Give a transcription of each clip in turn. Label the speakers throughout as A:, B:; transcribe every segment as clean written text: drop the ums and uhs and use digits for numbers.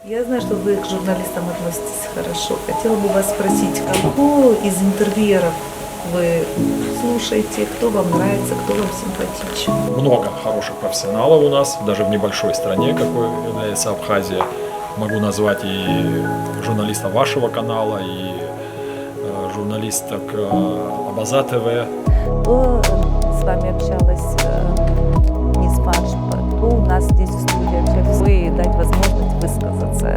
A: Я знаю, что вы к журналистам относитесь хорошо. Хотела бы вас спросить, кого из интервьюеров вы слушаете, кто вам нравится, кто вам симпатичен?
B: Много хороших профессионалов у нас, даже в небольшой стране, какой является Абхазия. Могу назвать и журналистов вашего канала, и журналисток Абаза ТВ.
A: Кто с вами общалась, мисс Фарш, кто у нас здесь в студии общались? Вы дать возможность высказаться,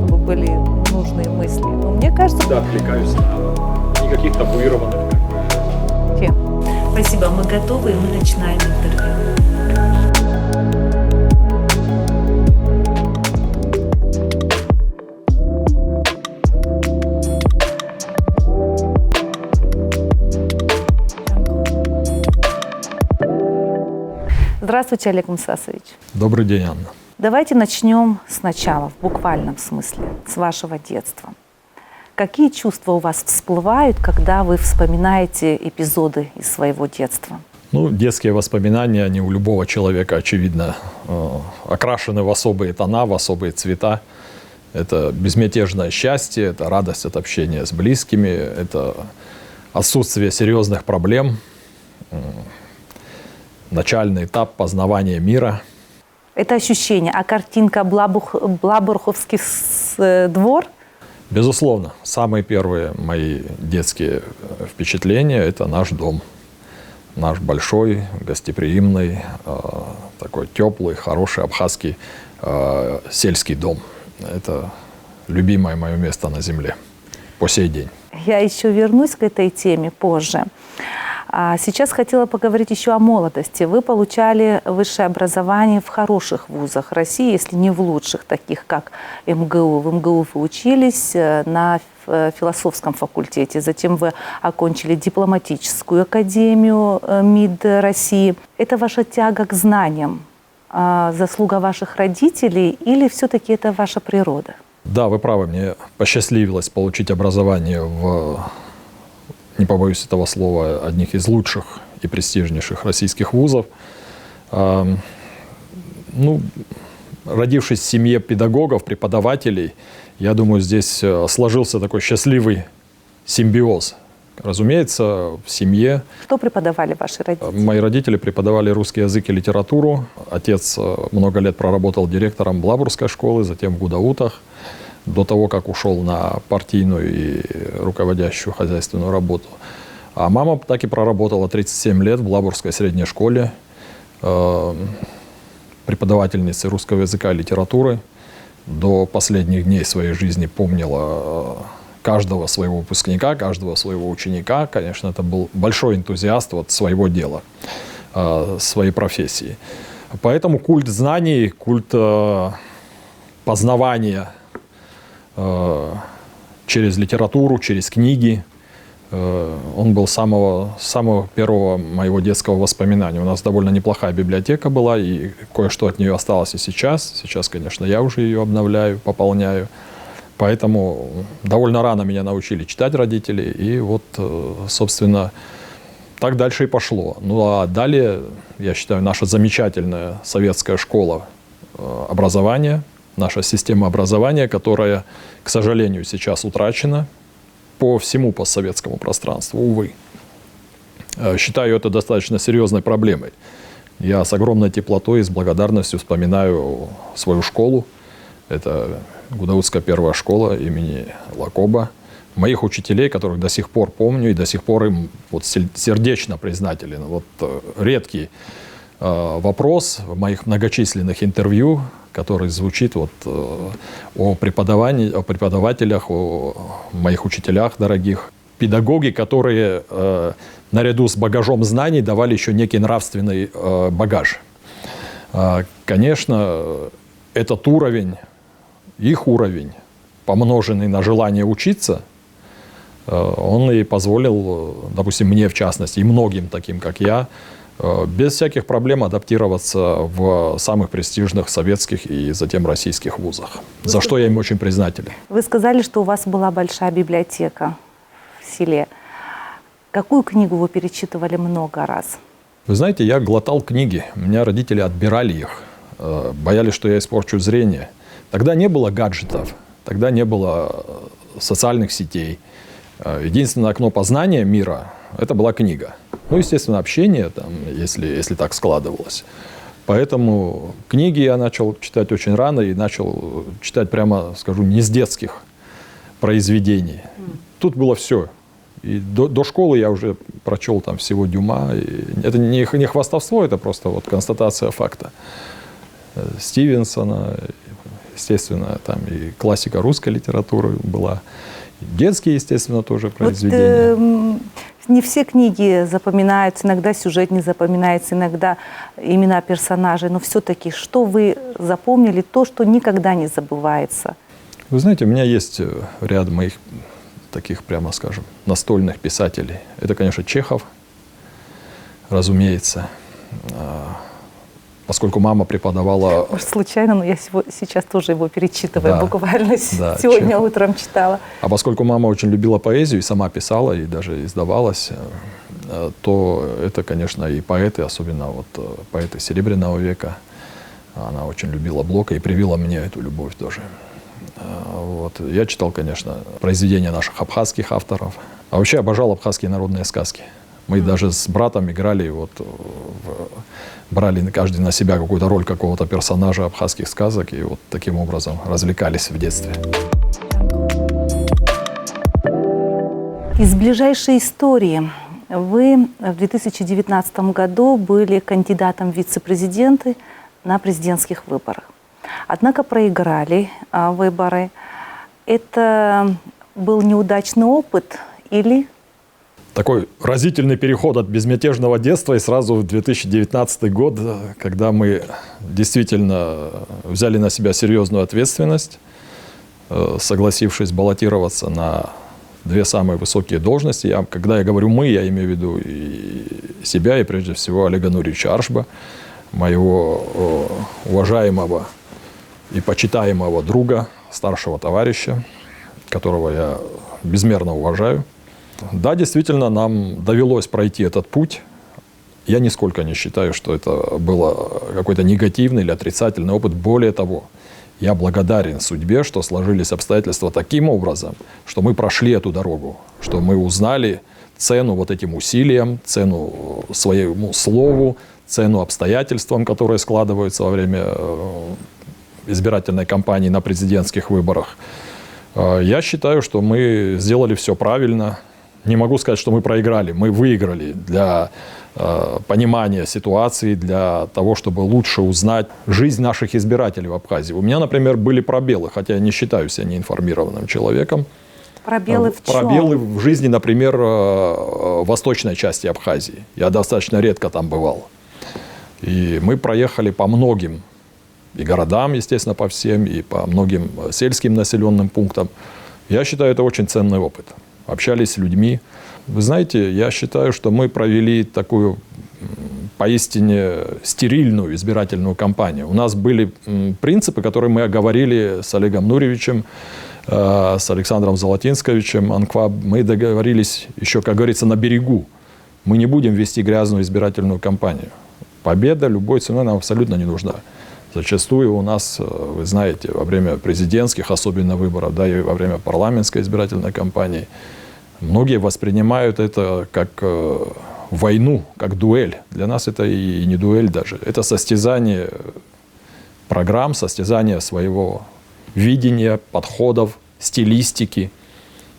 A: чтобы были нужные мысли. Но мне кажется...
B: Да, откликаюсь на никаких табуированных
A: тем. Спасибо, мы готовы, и мы начинаем интервью. Здравствуйте, Олег Мусасович.
B: Добрый день, Анна.
A: Давайте начнем сначала, в буквальном смысле, с вашего детства. Какие чувства у вас всплывают, когда вы вспоминаете эпизоды из своего детства?
B: Ну, детские воспоминания, они у любого человека, очевидно, окрашены в особые тона, в особые цвета. Это безмятежное счастье, это радость от общения с близкими, это отсутствие серьезных проблем, начальный этап познавания мира.
A: Это ощущение. А картинка Блабурховский двор?
B: Безусловно, самые первые мои детские впечатления – это наш дом. Наш большой, гостеприимный, такой теплый, хороший абхазский сельский дом. Это любимое мое место на земле по сей день.
A: Я еще вернусь к этой теме позже. А сейчас хотела поговорить еще о молодости. Вы получали высшее образование в хороших вузах России, если не в лучших, таких как МГУ. В МГУ вы учились на философском факультете, затем вы окончили дипломатическую академию МИД России. Это ваша тяга к знаниям, заслуга ваших родителей или все-таки это ваша природа?
B: Да, вы правы, мне посчастливилось получить образование в, не побоюсь этого слова, одних из лучших и престижнейших российских вузов. Родившись в семье педагогов, преподавателей, я думаю, здесь сложился такой счастливый симбиоз. Разумеется, в семье...
A: Что преподавали ваши родители?
B: Мои родители преподавали русский язык и литературу. Отец много лет проработал директором Блабурской школы, затем в Гудаутах, до того, как ушел на партийную и руководящую хозяйственную работу. А мама так и проработала 37 лет в Блабурской средней школе, преподавательницей русского языка и литературы. До последних дней своей жизни помнила каждого своего выпускника, каждого своего ученика. Конечно, это был большой энтузиаст своего дела, своей профессии. Поэтому культ знаний, культ познавания через литературу, через книги, он был самого первого моего детского воспоминания. У нас довольно неплохая библиотека была, и кое-что от нее осталось и сейчас. Сейчас, конечно, я уже ее обновляю, пополняю. Поэтому довольно рано меня научили читать родители, и вот, собственно, так дальше и пошло. Ну а далее, я считаю, наша замечательная советская школа образования, наша система образования, которая, к сожалению, сейчас утрачена по всему постсоветскому пространству, увы. Считаю это достаточно серьезной проблемой. Я с огромной теплотой и с благодарностью вспоминаю свою школу. Это Гудаутская первая школа имени Лакоба. Моих учителей, которых до сих пор помню и до сих пор им сердечно признателен. Редкий вопрос в моих многочисленных интервью, который звучит о преподавателях, о моих учителях дорогих. Педагоги, которые наряду с багажом знаний давали еще некий нравственный багаж. Конечно, этот уровень, их уровень, помноженный на желание учиться, он и позволил, допустим, мне в частности, и многим таким, как я, без всяких проблем адаптироваться в самых престижных советских и затем российских вузах, за что я им очень признателен.
A: Вы сказали, что у вас была большая библиотека в селе. Какую книгу вы перечитывали много раз?
B: Вы знаете, я глотал книги. У меня родители отбирали их, боялись, что я испорчу зрение. Тогда не было гаджетов, тогда не было социальных сетей. Единственное окно познания мира – это была книга. Ну, естественно, общение, там, если так складывалось. Поэтому книги я начал читать очень рано и начал читать, прямо скажу, не с детских произведений. Тут было все. И до школы я уже прочел там всего Дюма. И это не хвастовство, это просто вот констатация факта. Стивенсона, естественно, там и классика русской литературы была. И детские, естественно, тоже произведения.
A: Вот, не все книги запоминаются, иногда сюжет не запоминается, иногда имена персонажей. Но все-таки, что вы запомнили, то, что никогда не забывается?
B: Вы знаете, у меня есть ряд моих таких, прямо скажем, настольных писателей. Это, конечно, Чехов, разумеется. Поскольку мама преподавала...
A: Может, случайно, но я сейчас тоже его перечитываю,
B: Да,
A: буквально
B: да,
A: сегодня
B: Чехов.
A: утром читала.
B: А поскольку мама очень любила поэзию и сама писала, и даже издавалась, то это, конечно, и поэты, особенно вот поэты Серебряного века. Она очень любила Блока и привила мне эту любовь тоже. Вот. Я читал, конечно, произведения наших абхазских авторов. А вообще обожал абхазские народные сказки. Мы даже с братом играли, вот, брали каждый на себя какую-то роль какого-то персонажа абхазских сказок и вот таким образом развлекались в детстве.
A: Из ближайшей истории. Вы в 2019 году были кандидатом в вице-президенты на президентских выборах. Однако проиграли выборы. Это был неудачный опыт или...
B: Такой разительный переход от безмятежного детства и сразу в 2019 год, когда мы действительно взяли на себя серьезную ответственность, согласившись баллотироваться на 2 самые высокие должности. Когда я говорю «мы», я имею в виду и себя, и прежде всего Олега Нуриевича Аршба, моего уважаемого и почитаемого друга, старшего товарища, которого я безмерно уважаю. Да, действительно, нам довелось пройти этот путь. Я нисколько не считаю, что это был какой-то негативный или отрицательный опыт. Более того, я благодарен судьбе, что сложились обстоятельства таким образом, что мы прошли эту дорогу, что мы узнали цену вот этим усилиям, цену своему слову, цену обстоятельствам, которые складываются во время избирательной кампании на президентских выборах. Я считаю, что мы сделали все правильно. Не могу сказать, что мы проиграли. Мы выиграли для понимания ситуации, для того, чтобы лучше узнать жизнь наших избирателей в Абхазии. У меня, например, были пробелы, хотя я не считаю себя неинформированным человеком.
A: Пробелы в чем?
B: Пробелы в жизни, например, восточной части Абхазии. Я достаточно редко там бывал. И мы проехали по многим и городам, естественно, по всем, и по многим сельским населенным пунктам. Я считаю, это очень ценный опыт. Общались с людьми. Вы знаете, я считаю, что мы провели такую поистине стерильную избирательную кампанию. У нас были принципы, которые мы оговорили с Олегом Нуриевичем, с Александром Золотинсковичем, Анкваб. Мы договорились еще, как говорится, на берегу. Мы не будем вести грязную избирательную кампанию. Победа любой ценой нам абсолютно не нужна. Зачастую у нас, вы знаете, во время президентских, особенно выборов, да, и во время парламентской избирательной кампании, многие воспринимают это как войну, как дуэль. Для нас это и не дуэль даже. Это состязание программ, состязание своего видения, подходов, стилистики.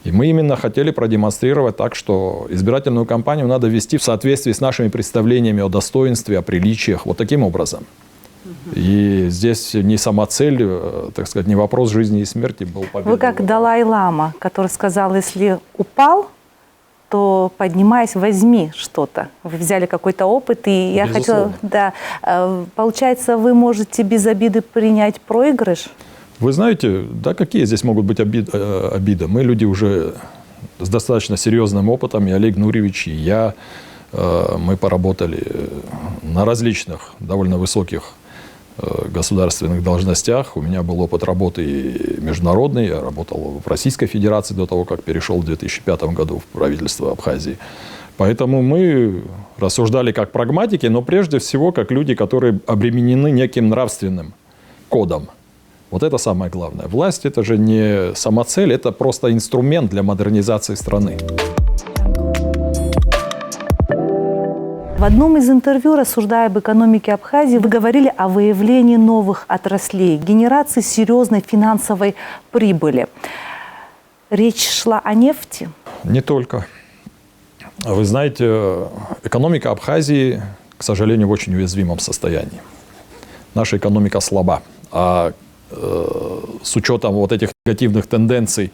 B: И мы именно хотели продемонстрировать так, что избирательную кампанию надо вести в соответствии с нашими представлениями о достоинстве, о приличиях, вот таким образом. И здесь не сама цель, так сказать, не вопрос жизни и смерти был победа.
A: Вы как Далай-лама, который сказал, если упал, то поднимаясь, возьми что-то. Вы взяли какой-то опыт, и я хотела... Да, получается, вы можете без обиды принять проигрыш?
B: Вы знаете, да, какие здесь могут быть обиды? Мы люди уже с достаточно серьезным опытом, и Олег Нуриевич, и я, мы поработали на различных, довольно высоких государственных должностях. У меня был опыт работы и международный. Я работал в Российской Федерации до того, как перешел в 2005 году в правительство Абхазии. Поэтому мы рассуждали как прагматики, но прежде всего как люди, которые обременены неким нравственным кодом. Вот это самое главное. Власть – это же не самоцель, это просто инструмент для модернизации страны.
A: В одном из интервью, рассуждая об экономике Абхазии, вы говорили о выявлении новых отраслей, генерации серьезной финансовой прибыли. Речь шла о нефти?
B: Не только. Вы знаете, экономика Абхазии, к сожалению, в очень уязвимом состоянии. Наша экономика слаба. А с учетом вот этих негативных тенденций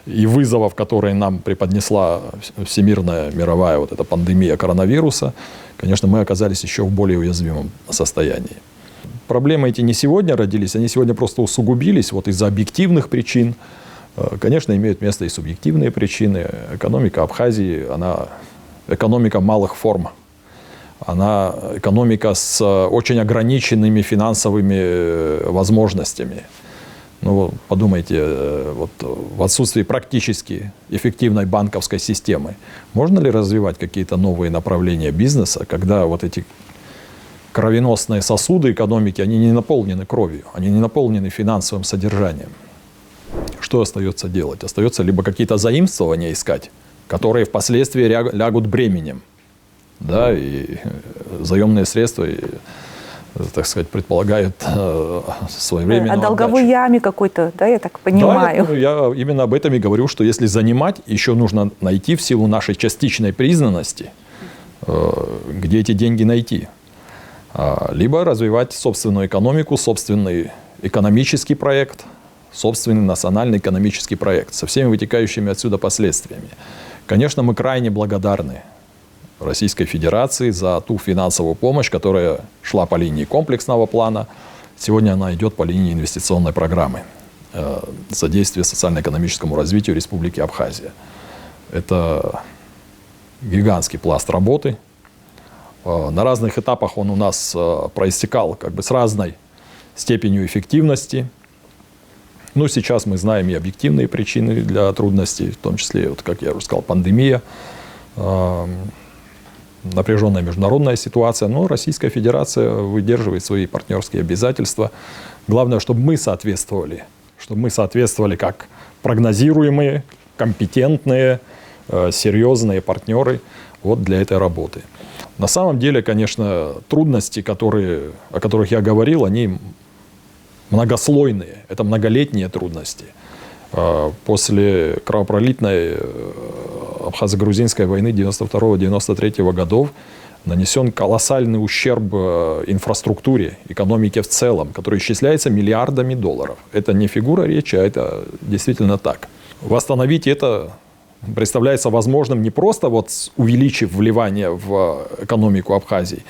B: и вызовов, которые нам преподнесла всемирная мировая вот эта пандемия коронавируса, конечно, мы оказались еще в более уязвимом состоянии. Проблемы эти не сегодня родились, они сегодня просто усугубились вот из-за объективных причин. Конечно, имеют место и субъективные причины. Экономика Абхазии, она экономика малых форм. Она экономика с очень ограниченными финансовыми возможностями. Ну, подумайте, вот в отсутствии практически эффективной банковской системы можно ли развивать какие-то новые направления бизнеса, когда вот эти кровеносные сосуды экономики, они не наполнены кровью, они не наполнены финансовым содержанием? Что остается делать? Остается либо какие-то заимствования искать, которые впоследствии лягут бременем. Да, и заемные средства, так сказать, предполагают своевременную
A: О долговой
B: отдачу.
A: яме какой-то, да, я так понимаю.
B: Да, я именно об этом и говорю, что если занимать, еще нужно найти в силу нашей частичной признанности, где эти деньги найти. Либо развивать собственную экономику, собственный экономический проект, собственный национальный экономический проект со всеми вытекающими отсюда последствиями. Конечно, мы крайне благодарны Российской Федерации за ту финансовую помощь, которая шла по линии комплексного плана. Сегодня она идет по линии инвестиционной программы содействия социально-экономическому развитию Республики Абхазия. Это гигантский пласт работы. На разных этапах он у нас проистекал как бы с разной степенью эффективности. Ну, сейчас мы знаем и объективные причины для трудностей, в том числе, вот, как я уже сказал, пандемия, напряженная международная ситуация, но Российская Федерация выдерживает свои партнерские обязательства. Главное, чтобы мы соответствовали как прогнозируемые, компетентные, серьезные партнеры вот для этой работы. На самом деле, конечно, трудности, о которых я говорил, они многослойные, это многолетние трудности. После кровопролитной абхазо-грузинской войны 92-93 годов нанесен колоссальный ущерб инфраструктуре, экономике в целом, который исчисляется миллиардами долларов. Это не фигура речи, а это действительно так. Восстановить это представляется возможным не просто вот увеличив вливание в экономику Абхазии,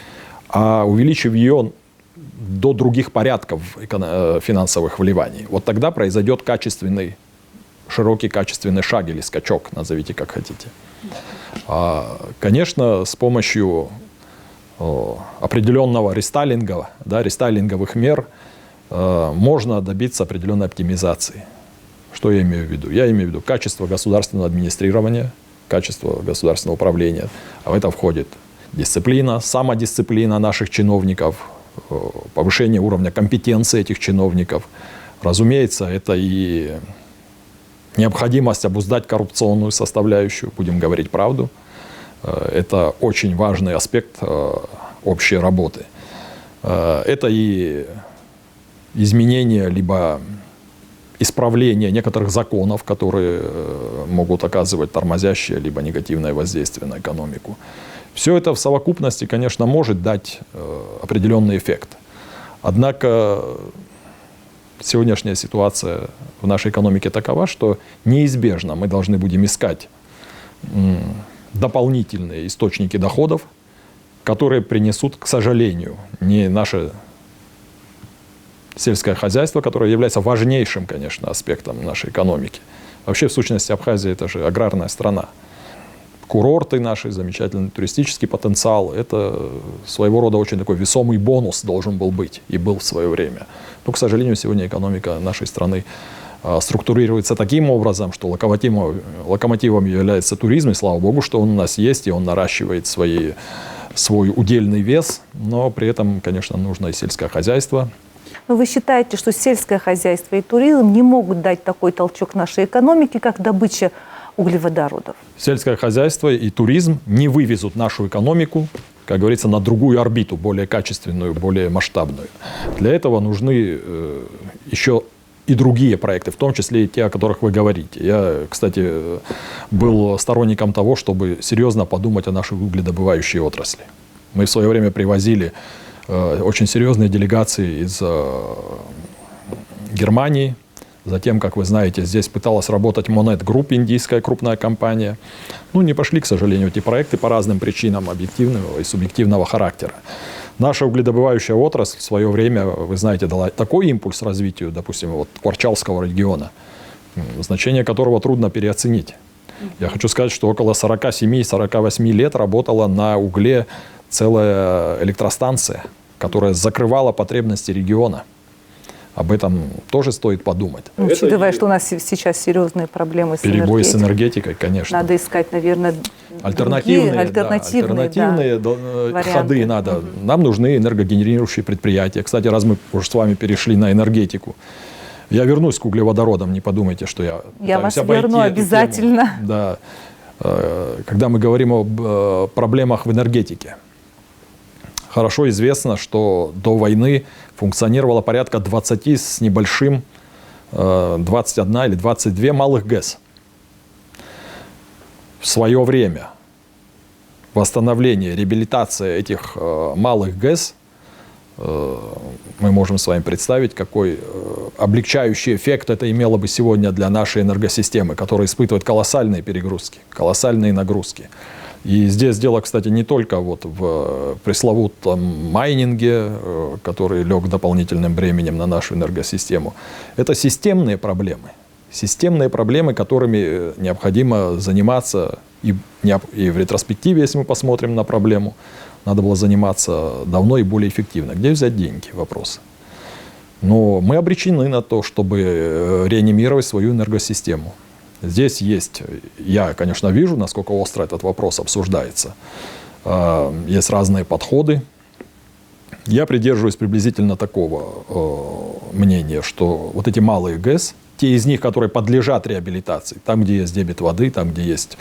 B: а увеличив ее до других порядков финансовых вливаний. Вот тогда произойдет широкий качественный шаг или скачок, назовите как хотите. Конечно, с помощью определенного рестайлинговых мер можно добиться определенной оптимизации. Что я имею в виду? Я имею в виду качество государственного администрирования, качество государственного управления. А в это входит дисциплина, самодисциплина наших чиновников, повышение уровня компетенции этих чиновников. Разумеется, это и необходимость обуздать коррупционную составляющую, будем говорить правду. Это очень важный аспект общей работы. Это и изменение, либо исправление некоторых законов, которые могут оказывать тормозящее, либо негативное воздействие на экономику. Все это в совокупности, конечно, может дать определенный эффект. Однако сегодняшняя ситуация в нашей экономике такова, что неизбежно мы должны будем искать дополнительные источники доходов, которые принесут, к сожалению, не наше сельское хозяйство, которое является важнейшим, конечно, аспектом нашей экономики. Вообще, в сущности, Абхазия – это же аграрная страна. Курорты наши, замечательный туристический потенциал – это своего рода очень такой весомый бонус должен был быть и был в свое время. Но, к сожалению, сегодня экономика нашей страны структурируется таким образом, что локомотивом является туризм, и слава богу, что он у нас есть, и он наращивает свой удельный вес, но при этом, конечно, нужно и сельское хозяйство
A: Но вы считаете, что сельское хозяйство и туризм не могут дать такой толчок нашей экономике, как добыча углеводородов?
B: Сельское хозяйство и туризм не вывезут нашу экономику, как говорится, на другую орбиту, более качественную, более масштабную. Для этого нужны еще и другие проекты, в том числе и те, о которых вы говорите. Я, кстати, был сторонником того, чтобы серьезно подумать о нашей угледобывающей отрасли. Мы в свое время привозили очень серьезные делегации из Германии. Затем, как вы знаете, здесь пыталась работать Monet Group, индийская крупная компания. Ну, не пошли, к сожалению, эти проекты по разным причинам объективного и субъективного характера. Наша угледобывающая отрасль в свое время, вы знаете, дала такой импульс развитию, допустим, вот Кварчалского региона, значение которого трудно переоценить. Я хочу сказать, что около 47-48 лет работала на угле целая электростанция, которая закрывала потребности региона. Об этом тоже стоит подумать.
A: Ну, учитывая, что у нас сейчас серьезные проблемы с
B: перебои с
A: энергетикой,
B: энергетикой, конечно.
A: надо искать, наверное,
B: Альтернативные ходы надо. Нам нужны энергогенерирующие предприятия. Кстати, раз мы уже с вами перешли на энергетику, я вернусь к углеводородам, не подумайте, что я
A: вас верну обязательно.
B: Тему. Да. Когда мы говорим об проблемах в энергетике, хорошо известно, что до войны функционировало порядка 20 с небольшим, 21 или 22 малых ГЭС. В свое время восстановление, реабилитация этих малых ГЭС, мы можем с вами представить, какой облегчающий эффект это имело бы сегодня для нашей энергосистемы, которая испытывает колоссальные перегрузки, колоссальные нагрузки. И здесь дело, кстати, не только вот в пресловутом майнинге, который лег дополнительным бременем на нашу энергосистему. Это системные проблемы, которыми необходимо заниматься и в ретроспективе, если мы посмотрим на проблему, надо было заниматься давно и более эффективно. Где взять деньги? Вопрос. Но мы обречены на то, чтобы реанимировать свою энергосистему. Здесь есть, я, конечно, вижу, насколько остро этот вопрос обсуждается. Есть разные подходы. Я придерживаюсь приблизительно такого мнения, что вот эти малые ГЭС, те из них, которые подлежат реабилитации, там, где есть дебит воды, там, где есть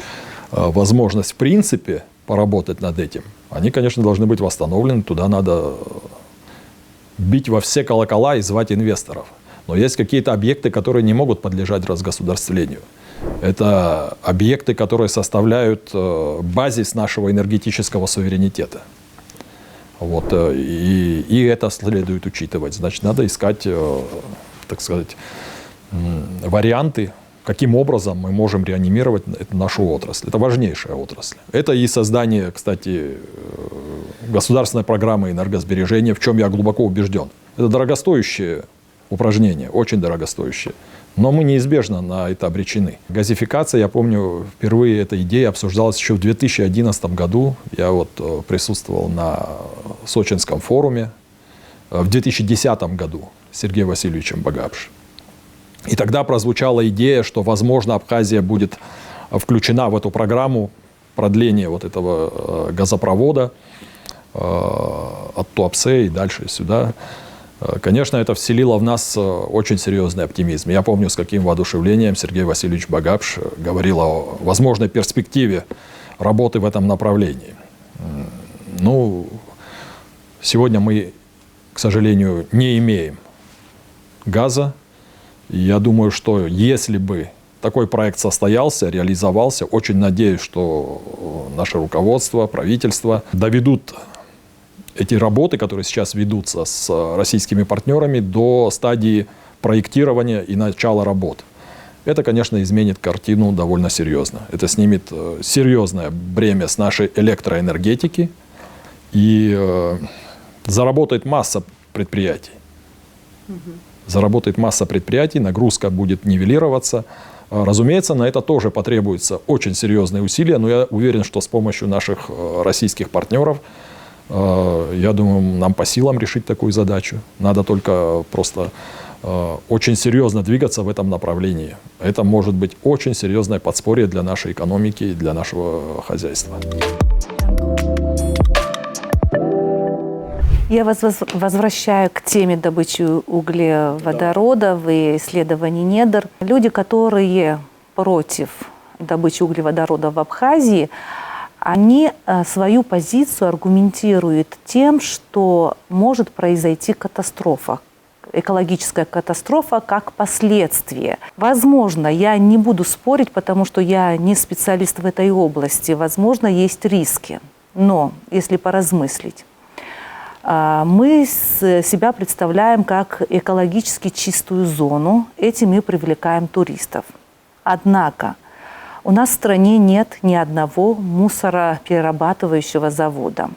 B: возможность в принципе поработать над этим, они, конечно, должны быть восстановлены. Туда надо бить во все колокола и звать инвесторов. Но есть какие-то объекты, которые не могут подлежать разгосударствлению. Это объекты, которые составляют базис нашего энергетического суверенитета. Вот, и это следует учитывать. Значит, надо искать, так сказать, варианты, каким образом мы можем реанимировать нашу отрасль. Это важнейшая отрасль. Это и создание, кстати, государственной программы энергосбережения, в чем я глубоко убежден. Это дорогостоящее упражнение, очень дорогостоящее. Но мы неизбежно на это обречены. Газификация, я помню, впервые эта идея обсуждалась еще в 2011 году. Я вот присутствовал на Сочинском форуме в 2010 году с Сергеем Васильевичем Багапш. И тогда прозвучала идея, что, возможно, Абхазия будет включена в эту программу продления вот этого газопровода от Туапсе и дальше сюда. Конечно, это вселило в нас очень серьезный оптимизм. Я помню, с каким воодушевлением Сергей Васильевич Багапш говорил о возможной перспективе работы в этом направлении. Ну, сегодня мы, к сожалению, не имеем газа. И я думаю, что если бы такой проект состоялся, реализовался, очень надеюсь, что наше руководство, правительство доведут эти работы, которые сейчас ведутся с российскими партнерами, до стадии проектирования и начала работ. Это, конечно, изменит картину довольно серьезно. Это снимет серьезное бремя с нашей электроэнергетики и заработает масса предприятий. Заработает масса предприятий, нагрузка будет нивелироваться. Разумеется, на это тоже потребуются очень серьезные усилия, но я уверен, что с помощью наших российских партнеров, я думаю, нам по силам решить такую задачу. Надо только просто очень серьезно двигаться в этом направлении. Это может быть очень серьезное подспорье для нашей экономики и для нашего хозяйства.
A: Я вас возвращаю к теме добычи углеводородов и исследований недр. Люди, которые против добычи углеводородов в Абхазии, они свою позицию аргументируют тем, что может произойти катастрофа, экологическая катастрофа как последствие. Возможно, я не буду спорить, потому что я не специалист в этой области, возможно, есть риски. Но если поразмыслить, мы себя представляем как экологически чистую зону, этим мы привлекаем туристов. Однако у нас в стране нет ни одного мусороперерабатывающего завода.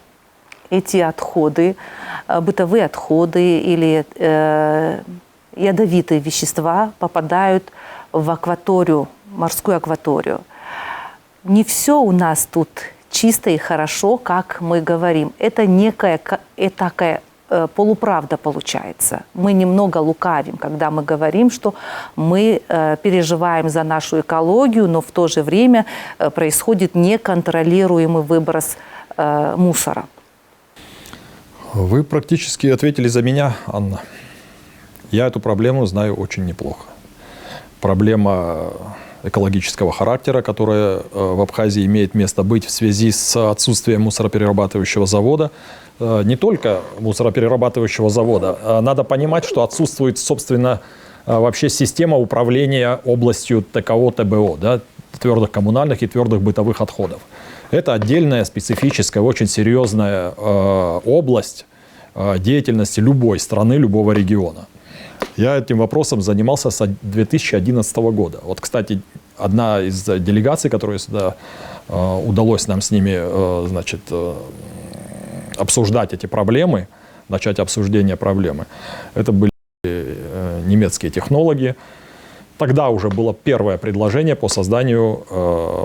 A: Эти отходы, бытовые отходы или ядовитые вещества попадают в акваторию, морскую акваторию. Не все у нас тут чисто и хорошо, как мы говорим. Это некая такая полуправда получается. Мы немного лукавим, когда мы говорим, что мы переживаем за нашу экологию, но в то же время происходит неконтролируемый выброс мусора.
B: Вы практически ответили за меня, Анна. Я эту проблему знаю очень неплохо. Проблема экологического характера, которая в Абхазии имеет место быть в связи с отсутствием мусороперерабатывающего завода. Не только мусороперерабатывающего завода. Надо понимать, что отсутствует, собственно, вообще система управления областью ТКО, ТБО, да, твердых коммунальных и твердых бытовых отходов. Это отдельная, специфическая, очень серьезная область деятельности любой страны, любого региона. Я этим вопросом занимался с 2011 года. Вот, кстати, одна из делегаций, которую сюда удалось нам с ними, значит, обсуждать эти проблемы, начать обсуждение проблемы, это были немецкие технологи. Тогда уже было первое предложение по созданию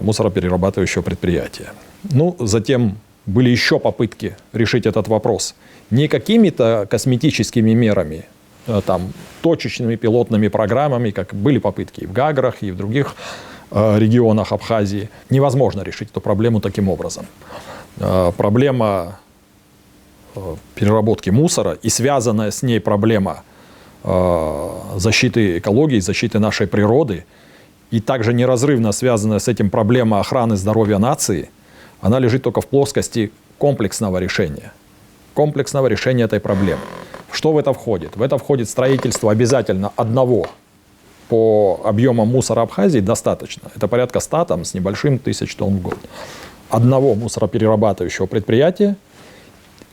B: мусороперерабатывающего предприятия. Ну, затем были еще попытки решить этот вопрос не какими-то косметическими мерами, там, точечными пилотными программами, как были попытки и в Гаграх, и в других регионах Абхазии. Невозможно решить эту проблему таким образом. Проблема переработки мусора и связанная с ней проблема защиты экологии, защиты нашей природы, и также неразрывно связанная с этим проблема охраны здоровья нации, она лежит только в плоскости комплексного решения этой проблемы. Что в это входит? В это входит строительство обязательно одного по объемам мусора Абхазии достаточно. Это порядка 100 там, с небольшим тысяч тонн в год. Одного мусороперерабатывающего предприятия.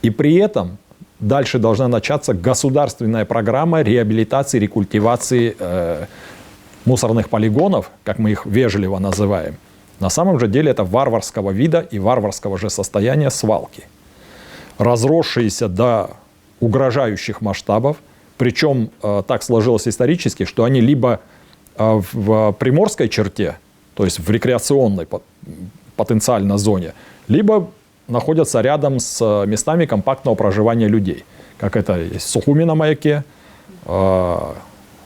B: И при этом дальше должна начаться государственная программа реабилитации, рекультивации мусорных полигонов, как мы их вежливо называем. На самом же деле это варварского вида и варварского же состояния свалки, разросшиеся до угрожающих масштабов. Причем так сложилось исторически, что они либо в приморской черте, то есть в рекреационной потенциально зоне, либо находятся рядом с местами компактного проживания людей. Как это есть Сухуми на маяке,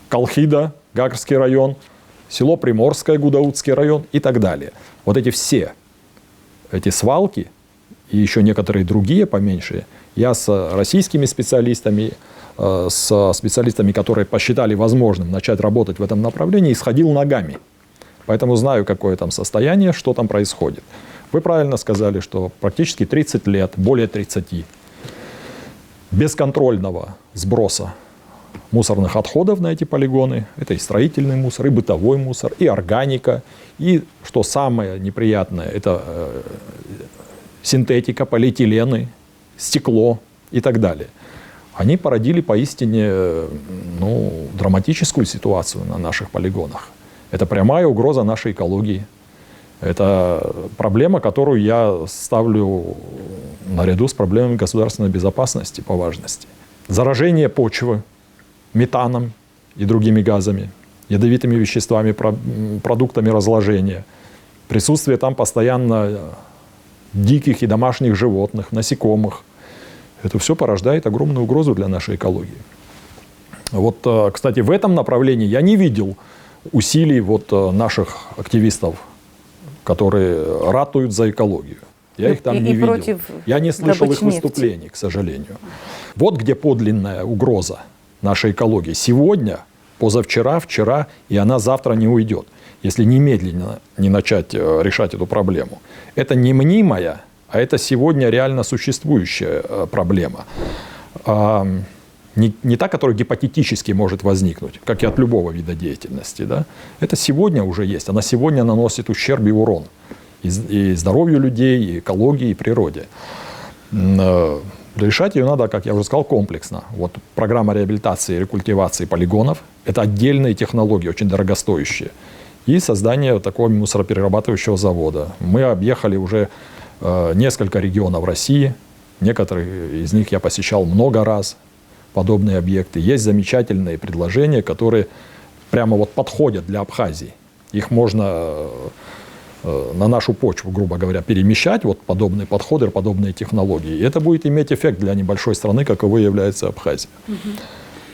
B: Колхида, Гагарский район, село Приморское, Гудаутский район и так далее. Вот эти все эти свалки и еще некоторые другие поменьше, я с российскими специалистами, с специалистами, которые посчитали возможным начать работать в этом направлении, исходил ногами. Поэтому знаю, какое там состояние, что там происходит. Вы правильно сказали, что практически 30 лет, более 30, бесконтрольного сброса мусорных отходов на эти полигоны. Это и строительный мусор, и бытовой мусор, и органика. И, что самое неприятное, это синтетика, полиэтилены, стекло и так далее. Они породили поистине драматическую ситуацию на наших полигонах. Это прямая угроза нашей экологии. Это проблема, которую я ставлю наряду с проблемами государственной безопасности по важности. Заражение почвы метаном и другими газами, ядовитыми веществами, продуктами разложения. Присутствие там постоянно диких и домашних животных, насекомых. Это все порождает огромную угрозу для нашей экологии. Вот, кстати, в этом направлении я не видел усилий наших активистов, которые ратуют за экологию. Я их там не видел. Я не слышал их выступлений, к сожалению. Вот где подлинная угроза нашей экологии. Сегодня, позавчера, вчера, и она завтра не уйдет, если немедленно не начать решать эту проблему. Это не мнимая, а это сегодня реально существующая проблема. Не та, которая гипотетически может возникнуть, как и от любого вида деятельности. Да? Это сегодня уже есть. Она сегодня наносит ущерб и урон и здоровью людей, и экологии, и природе. Решать ее надо, как я уже сказал, комплексно. Вот программа реабилитации и рекультивации полигонов – это отдельные технологии, очень дорогостоящие. И создание такого мусороперерабатывающего завода. Мы объехали уже несколько регионов России. Некоторые из них я посещал много раз. Подобные объекты. Есть замечательные предложения, которые прямо вот подходят для Абхазии. Их можно на нашу почву, грубо говоря, перемещать, вот подобные подходы, подобные технологии. И это будет иметь эффект для небольшой страны, каковой является Абхазия.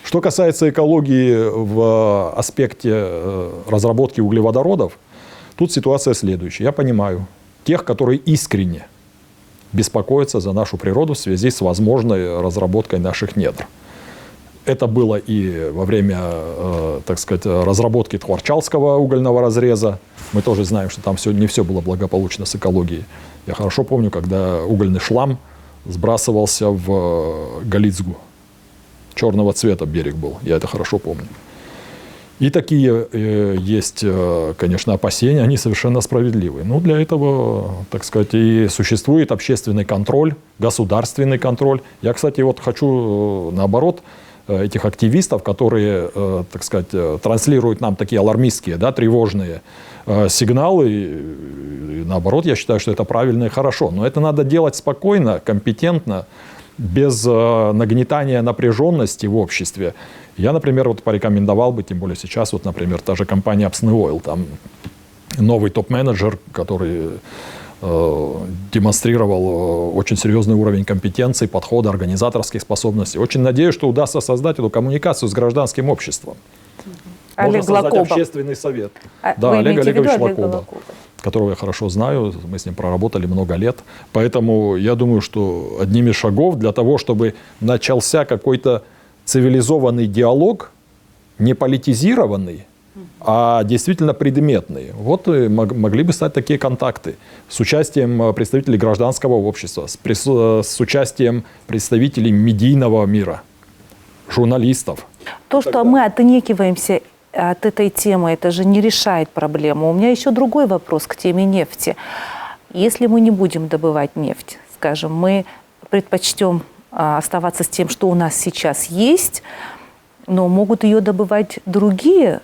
B: Что касается экологии в аспекте разработки углеводородов, тут ситуация следующая. Я понимаю тех, которые искренне беспокоятся за нашу природу в связи с возможной разработкой наших недр. Это было и во время, так сказать, разработки Тхварчалского угольного разреза. Мы тоже знаем, что там не все было благополучно с экологией. Я хорошо помню, когда угольный шлам сбрасывался в Галицгу. Черного цвета берег был, я это хорошо помню. И такие есть, конечно, опасения, они совершенно справедливые. Но для этого, так сказать, и существует общественный контроль, государственный контроль. Я, кстати, вот хочу, наоборот, этих активистов, которые, так сказать, транслируют нам такие алармистские, да, тревожные сигналы. И, наоборот, я считаю, что это правильно и хорошо. Но это надо делать спокойно, компетентно, без нагнетания напряженности в обществе. Я, например, вот порекомендовал бы, тем более сейчас, вот, например, та же компания Apsne Oil, там новый топ-менеджер, который демонстрировал очень серьезный уровень компетенции, подхода, организаторских способностей. Очень надеюсь, что удастся создать эту коммуникацию с гражданским обществом. Можно создать общественный совет. Да, Олег Олегович Лакоба, которого я хорошо знаю, мы с ним проработали много лет. Поэтому я думаю, что одним из шагов для того, чтобы начался какой-то цивилизованный диалог, не политизированный, а действительно предметные. Вот могли бы стать такие контакты с участием представителей гражданского общества, с участием представителей медийного мира, журналистов.
A: То, что мы отнекиваемся от этой темы, это же не решает проблему. У меня еще другой вопрос к теме нефти. Если мы не будем добывать нефть, скажем, мы предпочтем оставаться с тем, что у нас сейчас есть, но могут ее добывать другие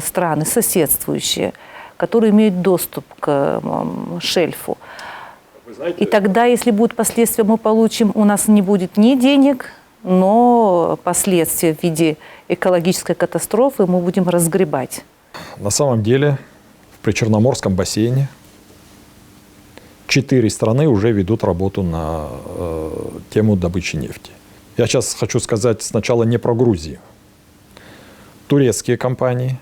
A: страны, соседствующие, которые имеют доступ к шельфу. Знаете, и тогда, если будут последствия, мы получим, у нас не будет ни денег, но последствия в виде экологической катастрофы мы будем разгребать.
B: На самом деле в Причерноморском бассейне 4 страны уже ведут работу на тему добычи нефти. Я сейчас хочу сказать сначала не про Грузию. Турецкие компании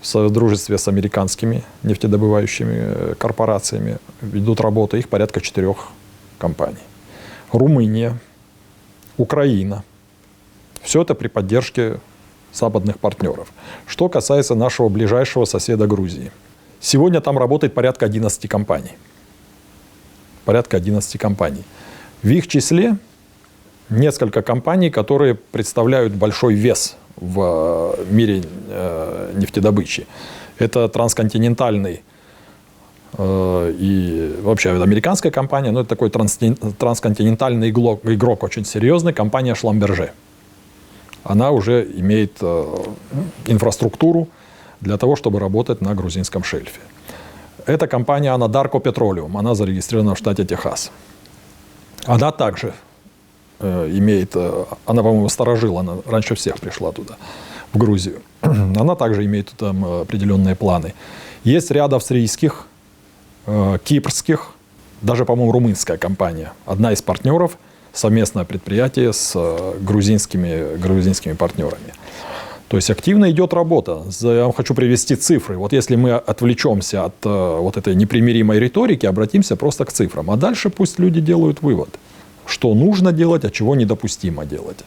B: в содружестве с американскими нефтедобывающими корпорациями ведут работу. Их порядка 4 компаний. Румыния, Украина. Все это при поддержке западных партнеров. Что касается нашего ближайшего соседа Грузии. Сегодня там работает порядка 11 компаний. Порядка 11 компаний. В их числе несколько компаний, которые представляют большой вес в мире нефтедобычи. Это трансконтинентальный и вообще американская компания, но это такой трансконтинентальный игрок очень серьезный, компания Шламберже. Она уже имеет инфраструктуру для того, чтобы работать на грузинском шельфе. Это компания Anadarko Petroleum, она зарегистрирована в штате Техас. Она также имеет, она, по-моему, сторожила, она раньше всех пришла туда, в Грузию. Она также имеет там определенные планы. Есть ряд австрийских, кипрских, даже, по-моему, румынская компания. Одна из партнеров, совместное предприятие с грузинскими партнерами. То есть активно идет работа. Я вам хочу привести цифры. Вот если мы отвлечемся от вот этой непримиримой риторики, обратимся просто к цифрам. А дальше пусть люди делают вывод. что нужно делать, а чего недопустимо делать.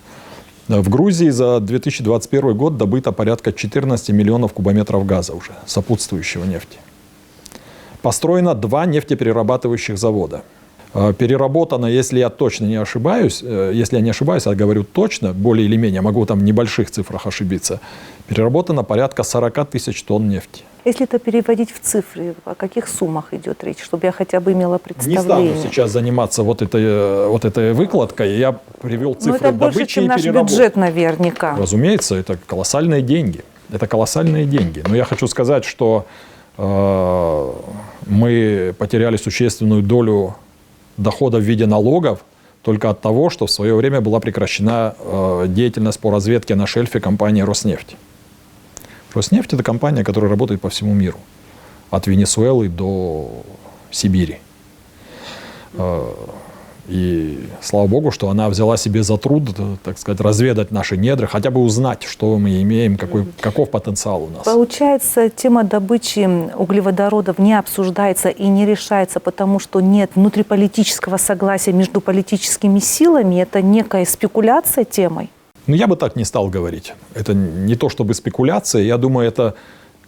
B: В Грузии за 2021 год добыто порядка 14 миллионов кубометров газа уже, сопутствующего нефти. Построено 2 нефтеперерабатывающих завода. Переработано, если я точно не ошибаюсь, если я не ошибаюсь, я говорю точно, более или менее, могу там в небольших цифрах ошибиться, переработано порядка 40 тысяч тонн нефти.
A: Если это переводить в цифры, о каких суммах идет речь, чтобы я хотя бы имела
B: Не
A: представление?
B: стану сейчас заниматься вот этой выкладкой. Я привел цифры
A: Но это больше,
B: добычи
A: чем
B: и
A: наш
B: переработки.
A: бюджет наверняка.
B: Разумеется, это колоссальные деньги. Это колоссальные деньги. Но я хочу сказать, что мы потеряли существенную долю дохода в виде налогов только от того, что в свое время была прекращена деятельность по разведке на шельфе компании «Роснефть». «Роснефть» — это компания, которая работает по всему миру. От Венесуэлы до Сибири. И слава богу, что она взяла себе за труд, так сказать, разведать наши недры, хотя бы узнать, что мы имеем, каков потенциал у нас.
A: Получается, тема добычи углеводородов не обсуждается и не решается, потому что нет внутриполитического согласия между политическими силами. Это некая спекуляция темой.
B: Ну, я бы так не стал говорить. Это не то чтобы спекуляция. Я думаю, это,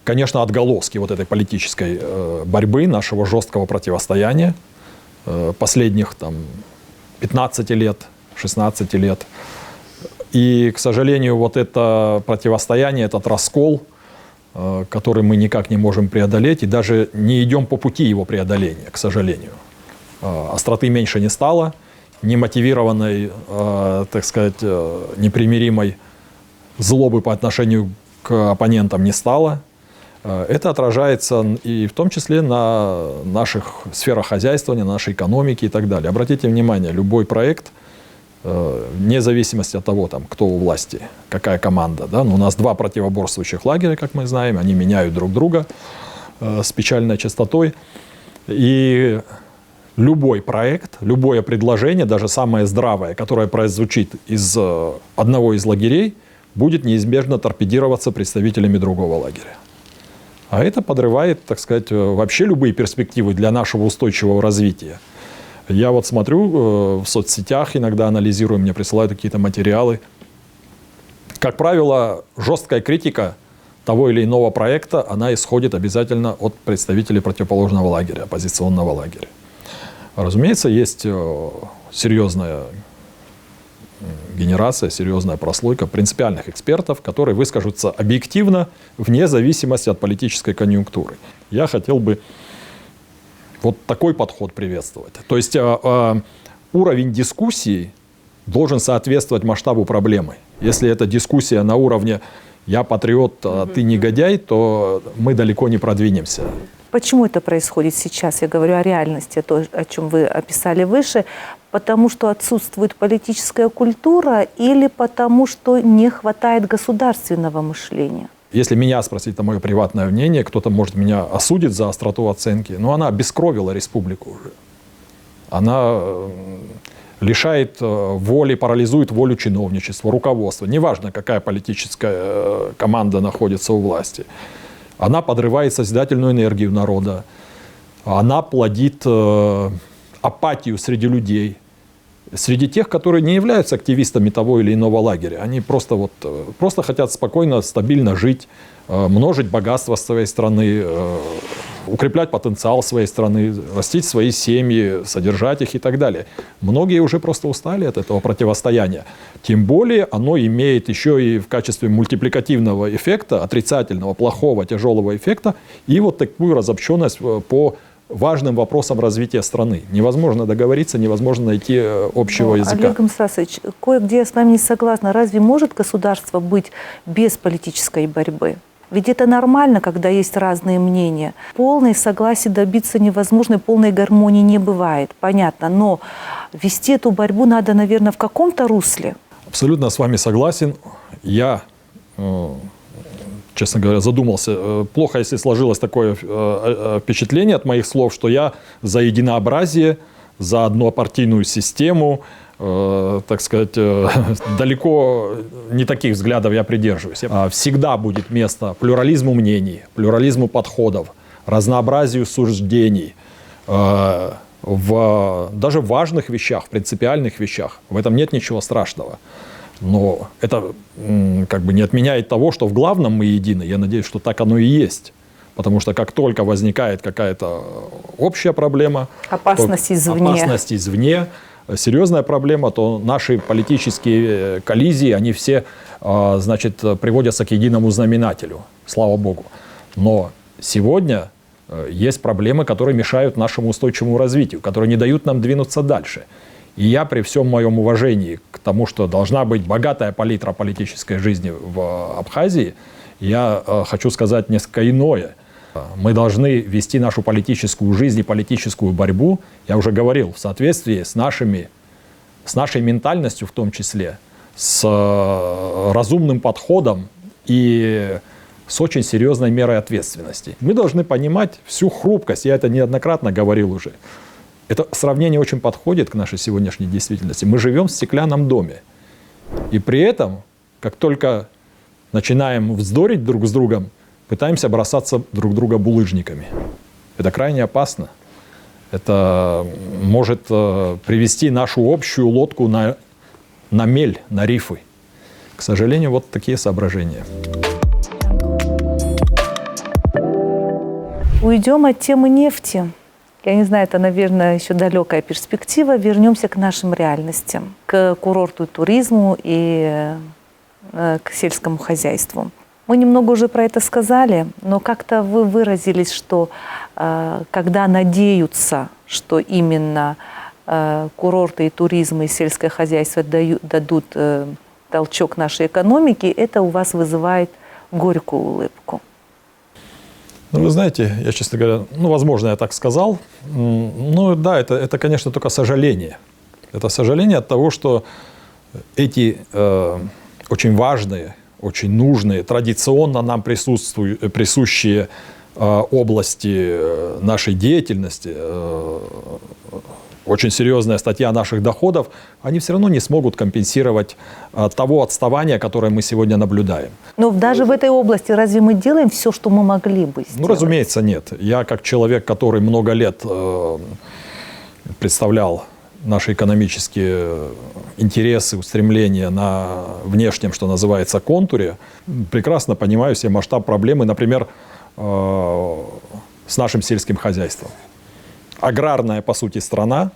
B: конечно, отголоски вот этой политической борьбы, нашего жесткого противостояния последних 15 лет, 16 лет. И, к сожалению, вот это противостояние, этот раскол, который мы никак не можем преодолеть, и даже не идем по пути его преодоления, к сожалению. Остроты меньше не стало, немотивированной, так сказать, непримиримой злобы по отношению к оппонентам не стало. Это отражается и в том числе на наших сферах хозяйствования, нашей экономике и так далее. Обратите внимание, любой проект, вне зависимости от того, кто у власти, какая команда. Да? Но у нас 2 противоборствующих лагеря, как мы знаем, они меняют друг друга с печальной частотой. И любой проект, любое предложение, даже самое здравое, которое прозвучит из одного из лагерей, будет неизбежно торпедироваться представителями другого лагеря. А это подрывает, так сказать, вообще любые перспективы для нашего устойчивого развития. Я вот смотрю в соцсетях, иногда анализирую, мне присылают какие-то материалы. Как правило, жесткая критика того или иного проекта, она исходит обязательно от представителей противоположного лагеря, оппозиционного лагеря. Разумеется, есть серьезная генерация, серьезная прослойка принципиальных экспертов, которые выскажутся объективно, вне зависимости от политической конъюнктуры. Я хотел бы вот такой подход приветствовать. То есть уровень дискуссии должен соответствовать масштабу проблемы. Если это дискуссия на уровне «я патриот, а ты негодяй», то мы далеко не продвинемся.
A: Почему это происходит сейчас? Я говорю о реальности, то, о чем вы описали выше. Потому что отсутствует политическая культура или потому что не хватает государственного мышления?
B: Если меня спросить, это мое приватное мнение, кто-то может меня осудить за остроту оценки, но она обескровила республику уже. Она лишает воли, парализует волю чиновничества, руководства. Неважно, какая политическая команда находится у власти. Она подрывает созидательную энергию народа. Она плодит апатию среди людей. Среди тех, которые не являются активистами того или иного лагеря. Они просто хотят спокойно, стабильно жить, множить богатство своей страны, укреплять потенциал своей страны, растить свои семьи, содержать их и так далее. Многие уже просто устали от этого противостояния. Тем более оно имеет еще и в качестве мультипликативного эффекта, отрицательного, плохого, тяжелого эффекта, и вот такую разобщенность по важным вопросам развития страны. Невозможно договориться, невозможно найти общего языка.
A: Олег Мсасович, кое-где я с вами не согласна. Разве может государство быть без политической борьбы? Ведь это нормально, когда есть разные мнения. Полной согласия добиться невозможно, полной гармонии не бывает, понятно. Но вести эту борьбу надо, наверное, в каком-то русле.
B: Абсолютно с вами согласен. Я, честно говоря, задумался. Плохо, если сложилось такое впечатление от моих слов, что я за единообразие, за однопартийную систему, так сказать, далеко не таких взглядов я придерживаюсь. Всегда будет место плюрализму мнений, плюрализму подходов, разнообразию суждений, даже в важных вещах, в принципиальных вещах. В этом нет ничего страшного. Но это как бы не отменяет того, что в главном мы едины. Я надеюсь, что так оно и есть. Потому что как только возникает какая-то общая проблема,
A: опасность извне,
B: серьезная проблема, то наши политические коллизии, они все, значит, приводятся к единому знаменателю. Слава Богу. Но сегодня есть проблемы, которые мешают нашему устойчивому развитию, которые не дают нам двинуться дальше. И я при всем моем уважении к тому, что должна быть богатая палитра политической жизни в Абхазии, я хочу сказать несколько иное. Мы должны вести нашу политическую жизнь и политическую борьбу, я уже говорил, в соответствии с нашей ментальностью в том числе, с разумным подходом и с очень серьезной мерой ответственности. Мы должны понимать всю хрупкость, я это неоднократно говорил уже. Это сравнение очень подходит к нашей сегодняшней действительности. Мы живем в стеклянном доме. И при этом, как только начинаем вздорить друг с другом, пытаемся бросаться друг друга булыжниками. Это крайне опасно. Это может привести нашу общую лодку на мель, на рифы. К сожалению, вот такие соображения.
A: Уйдем от темы нефти. Я не знаю, это, наверное, еще далекая перспектива. Вернемся к нашим реальностям, к курорту и туризму и к сельскому хозяйству. Мы немного уже про это сказали, но как-то вы выразились, что когда надеются, что именно курорты и туризм и сельское хозяйство дадут толчок нашей экономике, это у вас вызывает горькую улыбку.
B: Ну, вы знаете, я, честно говоря, возможно, я так сказал. Ну, да, это, конечно, только сожаление. Это сожаление от того, что эти очень важные, очень нужные, традиционно нам присущие области нашей деятельности, очень серьезная статья наших доходов, они все равно не смогут компенсировать того отставания, которое мы сегодня наблюдаем.
A: Но даже в этой области разве мы делаем все, что мы могли бы сделать?
B: Ну, разумеется, нет. Я как человек, который много лет представлял наши экономические интересы, устремления на внешнем, что называется, контуре, прекрасно понимаю себе масштаб проблемы, например, с нашим сельским хозяйством. Аграрная, по сути, страна,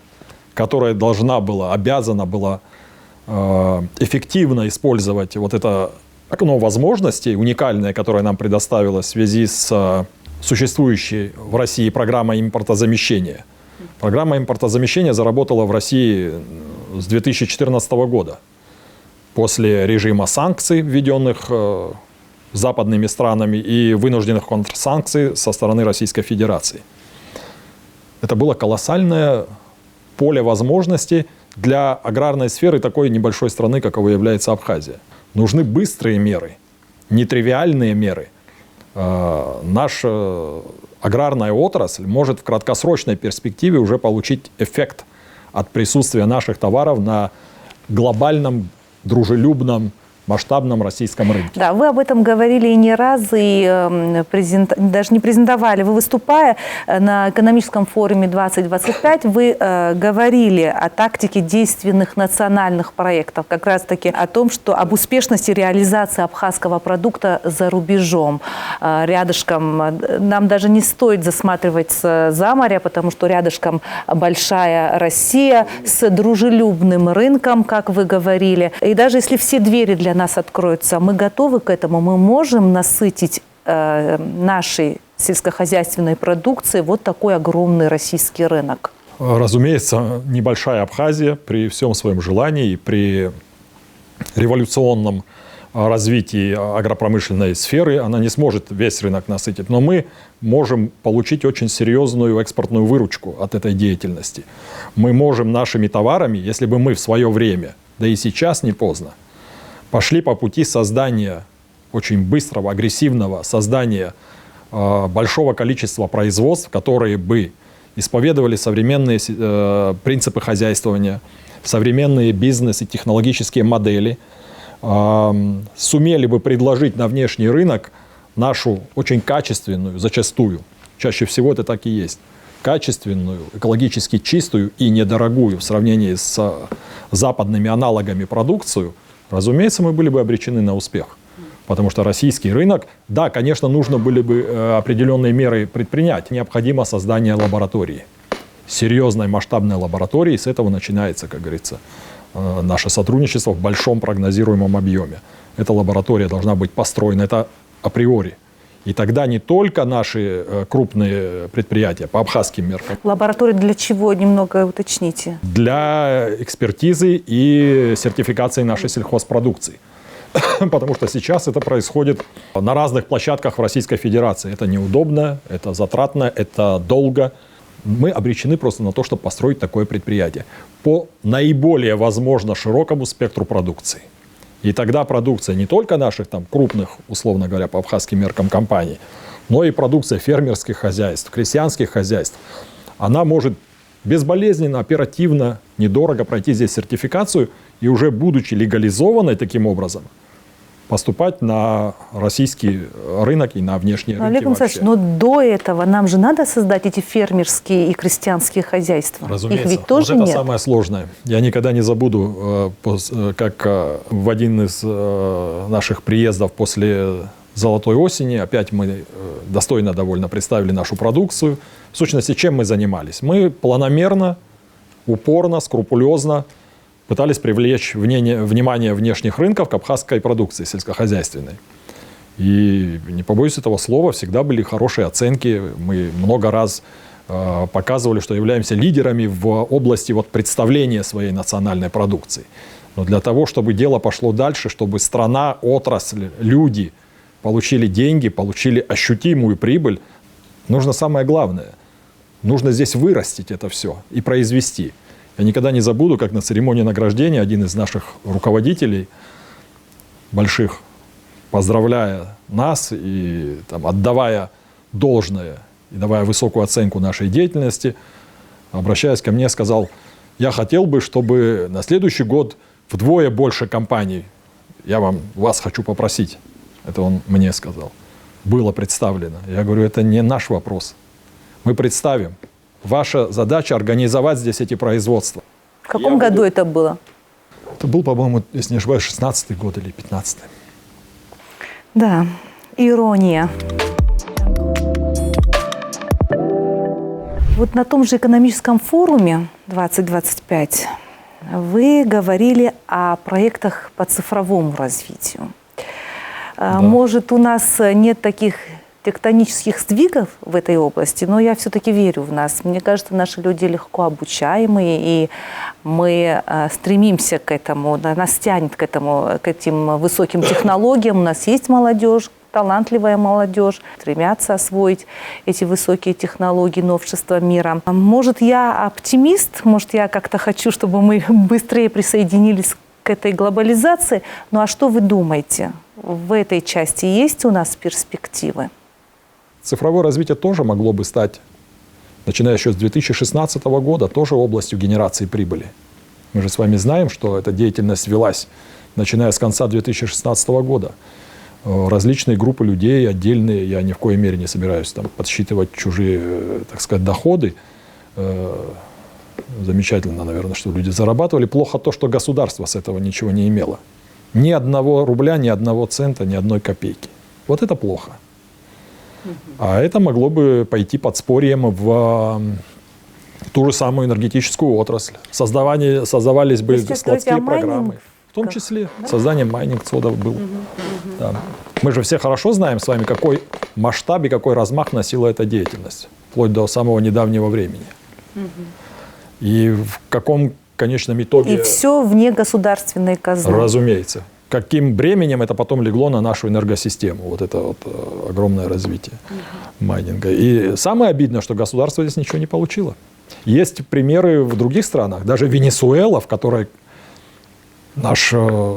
B: которая обязана была эффективно использовать вот это окно возможностей, уникальное, которое нам предоставилось в связи с существующей в России программой импортозамещения. Программа импортозамещения заработала в России с 2014 года. После режима санкций, введенных западными странами, и вынужденных контрсанкций со стороны Российской Федерации. Это было колоссальное поле возможностей для аграрной сферы такой небольшой страны, каковой является Абхазия. Нужны быстрые меры, нетривиальные меры. Наша аграрная отрасль может в краткосрочной перспективе уже получить эффект от присутствия наших товаров на глобальном, дружелюбном, масштабном российском рынке.
A: Да, вы об этом говорили и не раз, и даже не презентовали. Вы, выступая на экономическом форуме 2025, вы говорили о тактике действенных национальных проектов, как раз-таки о том, что об успешности реализации абхазского продукта за рубежом. Рядышком нам даже не стоит засматриваться за море, потому что рядышком большая Россия с дружелюбным рынком, как вы говорили. И даже если все двери для нас откроются, мы готовы к этому, мы можем насытить нашей сельскохозяйственной продукцией вот такой огромный российский рынок.
B: Разумеется, небольшая Абхазия при всем своем желании и при революционном развитии агропромышленной сферы, она не сможет весь рынок насытить. Но мы можем получить очень серьезную экспортную выручку от этой деятельности. Мы можем нашими товарами, если бы мы в свое время, да и сейчас не поздно, пошли по пути создания очень быстрого, агрессивного создания большого количества производств, которые бы исповедовали современные принципы хозяйствования, современные бизнес и технологические модели, сумели бы предложить на внешний рынок нашу очень качественную, зачастую, чаще всего это так и есть, качественную, экологически чистую и недорогую в сравнении с западными аналогами продукцию, разумеется, мы были бы обречены на успех. Потому что российский рынок, да, конечно, нужно были бы определенные меры предпринять. Необходимо создание лаборатории, серьезной масштабной лаборатории. С этого начинается, как говорится, наше сотрудничество в большом прогнозируемом объеме. Эта лаборатория должна быть построена, это априори. И тогда не только наши крупные предприятия по абхазским меркам.
A: Лаборатория для чего? Немного уточните.
B: Для экспертизы и сертификации нашей сельхозпродукции. Потому что сейчас это происходит на разных площадках в Российской Федерации. Это неудобно, это затратно, это долго. Мы обречены просто на то, чтобы построить такое предприятие по наиболее, возможно, широкому спектру продукции. И тогда продукция не только наших там крупных, условно говоря, по абхазским меркам компаний, но и продукция фермерских хозяйств, крестьянских хозяйств, она может безболезненно, оперативно, недорого пройти здесь сертификацию и уже будучи легализованной таким образом, поступать на российский рынок и на внешние рынки
A: Олег Николаевич, но до этого нам же надо создать эти фермерские и крестьянские хозяйства.
B: Разумеется.
A: Их ведь тоже
B: вот это
A: нет.
B: самое сложное. Я никогда не забуду, как в один из наших приездов после «Золотой осени» опять мы достойно довольно представили нашу продукцию. В сущности, чем мы занимались? Мы планомерно, упорно, скрупулезно пытались привлечь внимание внешних рынков к абхазской продукции сельскохозяйственной. И, не побоюсь этого слова, всегда были хорошие оценки. Мы много раз показывали, что являемся лидерами в области представления своей национальной продукции. Но для того, чтобы дело пошло дальше, чтобы страна, отрасль, люди получили деньги, получили ощутимую прибыль, нужно самое главное. Нужно здесь вырастить это все и произвести. Я никогда не забуду, как на церемонии награждения один из наших руководителей больших, поздравляя нас и отдавая должное и давая высокую оценку нашей деятельности, обращаясь ко мне, сказал: я хотел бы, чтобы на следующий год вдвое больше компаний, вас хочу попросить, это он мне сказал, было представлено. Я говорю, это не наш вопрос. Мы представим. Ваша задача организовать здесь эти производства.
A: В каком году это было?
B: Это был, по-моему, если не ошибаюсь, 16-й год или 15-й.
A: Да, ирония. Вот на том же экономическом форуме 2025 вы говорили о проектах по цифровому развитию. Да. Может, у нас нет таких тектонических сдвигов в этой области, но я все-таки верю в нас. Мне кажется, наши люди легко обучаемые, и мы стремимся к этому, нас тянет к этим высоким технологиям. У нас есть молодежь, талантливая молодежь, стремятся освоить эти высокие технологии, новшества мира. Может, я оптимист, может, я как-то хочу, чтобы мы быстрее присоединились к этой глобализации. Ну а что вы думаете? В этой части есть у нас перспективы?
B: Цифровое развитие тоже могло бы стать, начиная еще с 2016 года, тоже областью генерации прибыли. Мы же с вами знаем, что эта деятельность велась, начиная с конца 2016 года. Различные группы людей, отдельные, я ни в коей мере не собираюсь подсчитывать чужие, так сказать, доходы. Замечательно, наверное, что люди зарабатывали. Плохо то, что государство с этого ничего не имело. Ни одного рубля, ни одного цента, ни одной копейки. Вот это плохо. А это могло бы пойти подспорьем в ту же самую энергетическую отрасль. Создавались бы складские программы. В том числе создание майнинг-цодов было. Да. Мы же все хорошо знаем с вами, какой масштаб и какой размах носила эта деятельность. Вплоть до самого недавнего времени. И в каком конечном итоге...
A: И все вне государственной казны.
B: Разумеется. Каким бременем это потом легло на нашу энергосистему, вот это огромное развитие майнинга. И самое обидное, что государство здесь ничего не получило. Есть примеры в других странах, даже Венесуэла, в которой наша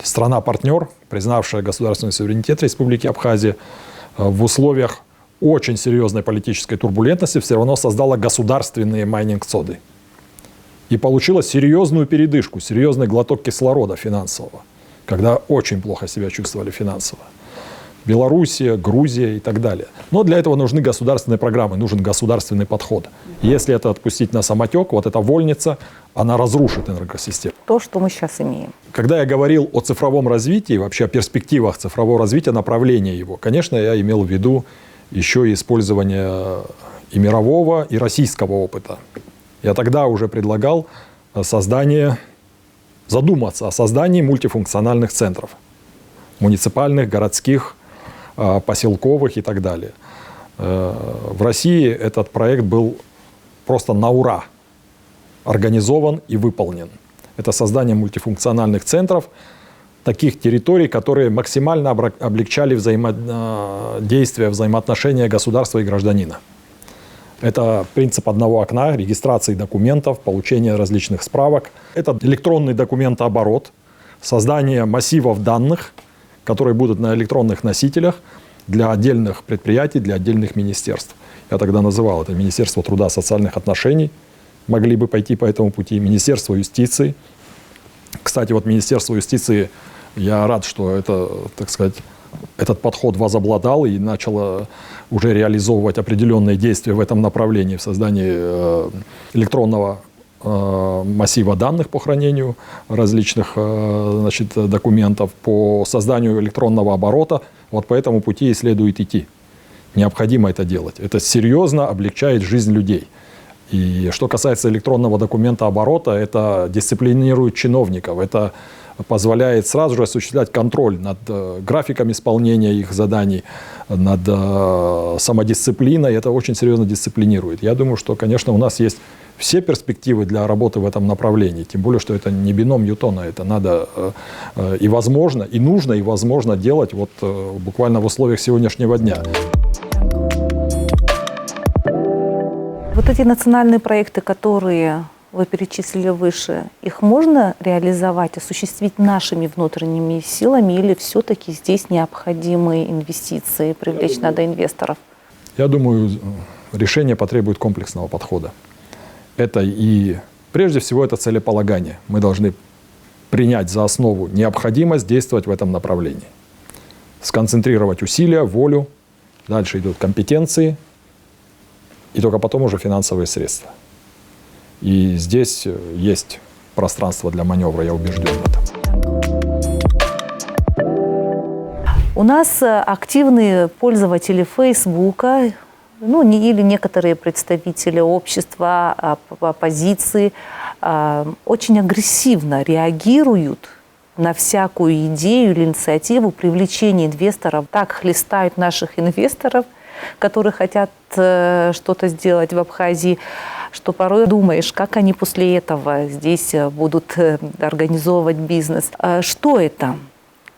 B: страна-партнер, признавшая государственный суверенитет Республики Абхазия, в условиях очень серьезной политической турбулентности все равно создала государственные майнинг-цоды. И получила серьезную передышку, серьезный глоток кислорода финансового, когда очень плохо себя чувствовали финансово. Белоруссия, Грузия и так далее. Но для этого нужны государственные программы, нужен государственный подход. Если это отпустить на самотек, вот эта вольница, она разрушит энергосистему.
A: То, что мы сейчас имеем.
B: Когда я говорил о цифровом развитии, вообще о перспективах цифрового развития, направления его, конечно, я имел в виду еще и использование и мирового, и российского опыта. Я тогда уже предлагал задуматься о создании мультифункциональных центров. Муниципальных, городских, поселковых и так далее. В России этот проект был просто на ура организован и выполнен. Это создание мультифункциональных центров, таких территорий, которые максимально облегчали взаимодействие, взаимоотношения государства и гражданина. Это принцип одного окна, регистрации документов, получения различных справок. Это электронный документооборот, создание массивов данных, которые будут на электронных носителях для отдельных предприятий, для отдельных министерств. Я тогда называл это Министерство труда и социальных отношений. Могли бы пойти по этому пути. Министерство юстиции. Кстати, вот Министерство юстиции, я рад, что это, так сказать, этот подход возобладал и начало уже реализовывать определенные действия в этом направлении, в создании электронного массива данных по хранению различных документов, по созданию электронного оборота. Вот по этому пути и следует идти. Необходимо это делать. Это серьезно облегчает жизнь людей. И что касается электронного документа оборота, это дисциплинирует чиновников, это позволяет сразу же осуществлять контроль над графиком исполнения их заданий, над самодисциплиной. Это очень серьезно дисциплинирует. Я думаю, что, конечно, у нас есть все перспективы для работы в этом направлении. Тем более, что это не бином Ньютона. Это надо и возможно, и нужно, и возможно делать вот буквально в условиях сегодняшнего дня.
A: Вот эти национальные проекты, которые вы перечислили выше, их можно реализовать, осуществить нашими внутренними силами, или все-таки здесь необходимы инвестиции, привлечь надо инвесторов?
B: Я думаю, решение потребует комплексного подхода. Это и прежде всего это целеполагание. Мы должны принять за основу необходимость действовать в этом направлении. Сконцентрировать усилия, волю. Дальше идут компетенции. И только потом уже финансовые средства. И здесь есть пространство для маневра, я убежден в этом.
A: У нас активные пользователи Фейсбука, или некоторые представители общества, оппозиции, очень агрессивно реагируют на всякую идею или инициативу привлечения инвесторов. Так хлестают наших инвесторов, которые хотят что-то сделать в Абхазии, что порой думаешь, как они после этого здесь будут организовывать бизнес. Что это?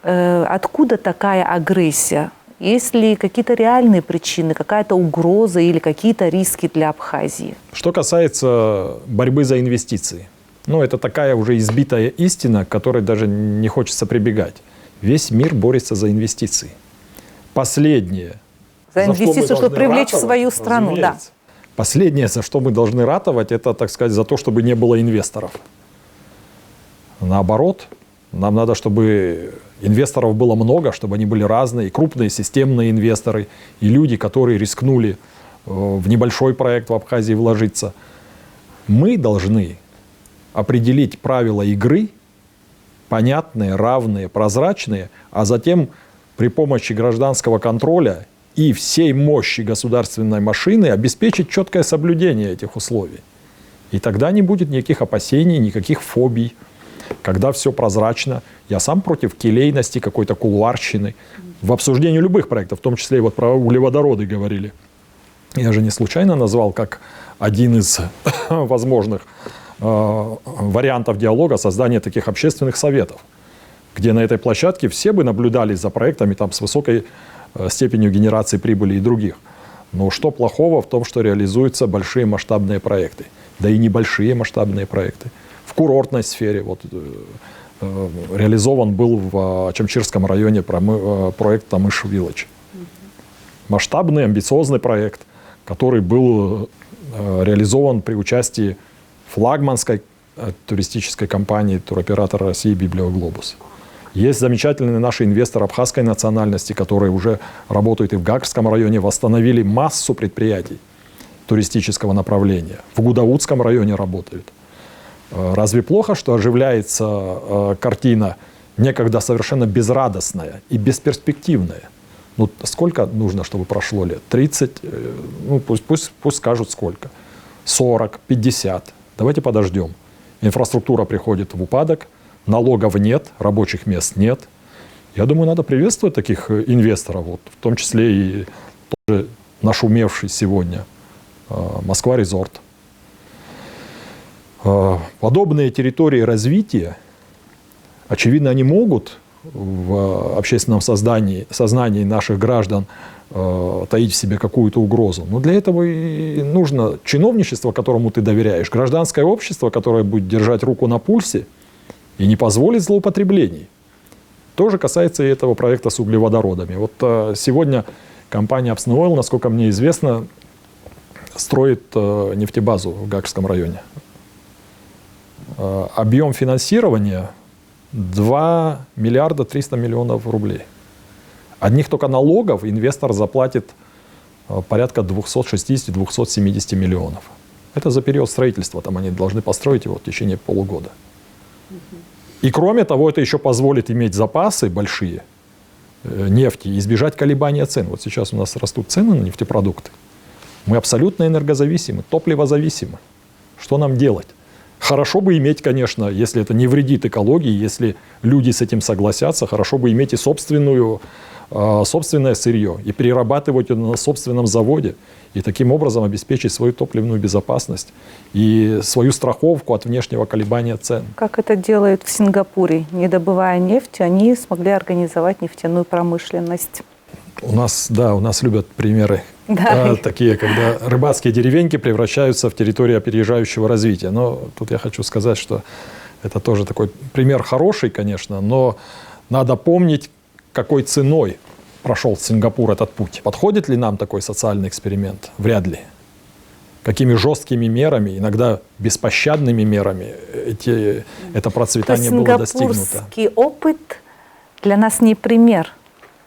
A: Откуда такая агрессия? Есть ли какие-то реальные причины, какая-то угроза или какие-то риски для Абхазии?
B: Что касается борьбы за инвестиции, это такая уже избитая истина, к которой даже не хочется прибегать. Весь мир борется за инвестиции. Последнее,
A: за инвестиции, чтобы привлечь в свою страну, да.
B: Последнее, за что мы должны ратовать, это, так сказать, за то, чтобы не было инвесторов. Наоборот, нам надо, чтобы инвесторов было много, чтобы они были разные, и крупные, системные инвесторы, и люди, которые рискнули в небольшой проект в Абхазии вложиться. Мы должны определить правила игры, понятные, равные, прозрачные, а затем при помощи гражданского контроля и всей мощи государственной машины обеспечить четкое соблюдение этих условий. И тогда не будет никаких опасений, никаких фобий, когда все прозрачно. Я сам против келейности, какой-то кулуарщины. В обсуждении любых проектов, в том числе и вот про углеводороды говорили. Я же не случайно назвал как один из возможных вариантов диалога создание таких общественных советов, где на этой площадке все бы наблюдали за проектами с высокой степенью генерации прибыли и других. Но что плохого в том, что реализуются большие масштабные проекты? Да и небольшие масштабные проекты. В курортной сфере реализован был в Чамчирском районе проект Тамыш-Вилледж. Масштабный, амбициозный проект, который был реализован при участии флагманской туристической компании туроператора России «Библиоглобус». Есть замечательные наши инвесторы абхазской национальности, которые уже работают и в Гагрском районе, восстановили массу предприятий туристического направления. В Гудаутском районе работают. Разве плохо, что оживляется картина некогда совершенно безрадостная и бесперспективная? Ну, сколько нужно, чтобы прошло лет? 30? Ну, пусть скажут сколько. 40, 50. Давайте подождем. Инфраструктура приходит в упадок, налогов нет, рабочих мест нет. Я думаю, надо приветствовать таких инвесторов, вот, в том числе и тоже нашумевший сегодня Москва-Резорт. Подобные территории развития, очевидно, они могут в общественном сознании наших граждан таить в себе какую-то угрозу. Но для этого и нужно чиновничество, которому ты доверяешь, гражданское общество, которое будет держать руку на пульсе и не позволить злоупотреблений. Тоже касается и этого проекта с углеводородами. Вот сегодня компания Апснойл, насколько мне известно, строит нефтебазу в Гагрском районе. Объем финансирования 2 миллиарда 300 миллионов рублей. Одних только налогов инвестор заплатит порядка 260-270 миллионов. Это за период строительства. Там они должны построить его в течение полугода. И кроме того, это еще позволит иметь запасы большие нефти и избежать колебания цен. Вот сейчас у нас растут цены на нефтепродукты. Мы абсолютно энергозависимы, топливозависимы. Что нам делать? Хорошо бы иметь, конечно, если это не вредит экологии, если люди с этим согласятся, хорошо бы иметь и собственное сырье, и перерабатывать это на собственном заводе, и таким образом обеспечить свою топливную безопасность и свою страховку от внешнего колебания цен.
A: Как это делают в Сингапуре. Не добывая нефть, они смогли организовать нефтяную промышленность.
B: У нас любят примеры такие, когда рыбацкие деревеньки превращаются в территорию опережающего развития. Но тут я хочу сказать, что это тоже такой пример хороший, конечно, но надо помнить, какой ценой прошел Сингапур этот путь. Подходит ли нам такой социальный эксперимент? Вряд ли. Какими жесткими мерами, иногда беспощадными мерами это процветание было достигнуто.
A: Сингапурский опыт для нас не пример.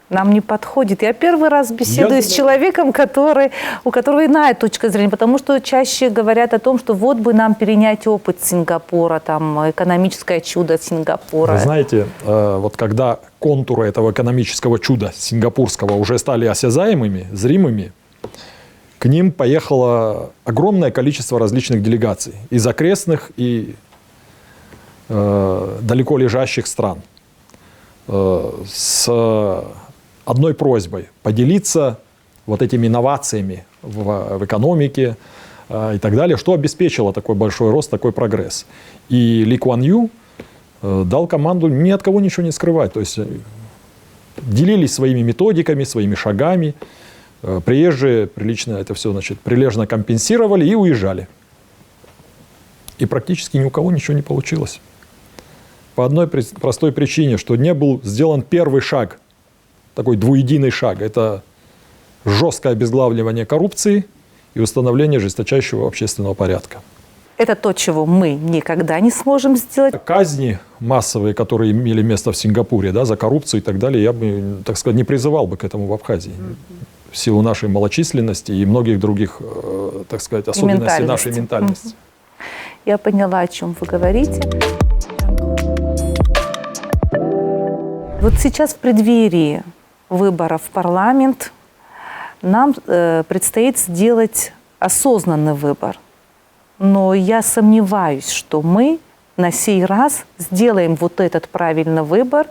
A: Нам не подходит. Я первый раз беседую с человеком, у которого иная точка зрения, потому что чаще говорят о том, что вот бы нам перенять опыт Сингапура, там, экономическое чудо Сингапура.
B: Вы знаете, вот когда контуры этого экономического чуда сингапурского уже стали осязаемыми, зримыми, к ним поехало огромное количество различных делегаций из окрестных и далеко лежащих стран с одной просьбой – поделиться вот этими инновациями в экономике и так далее, что обеспечило такой большой рост, такой прогресс. И Ли Куан Ю дал команду ни от кого ничего не скрывать, то есть делились своими методиками, своими шагами, приезжие прилично это все, прилежно компенсировали и уезжали. И практически ни у кого ничего не получилось. По одной простой причине, что не был сделан первый шаг, такой двуединый шаг. Это жесткое обезглавливание коррупции и установление жесточайшего общественного порядка.
A: Это то, чего мы никогда не сможем сделать.
B: Казни массовые, которые имели место в Сингапуре, за коррупцию и так далее, я бы, так сказать, не призывал бы к этому в Абхазии. В силу нашей малочисленности и многих других, так сказать, особенностей нашей ментальности.
A: Я поняла, о чем вы говорите. Вот сейчас в преддверии выборов в парламент нам предстоит сделать осознанный выбор. Но я сомневаюсь, что мы на сей раз сделаем вот этот правильный выбор.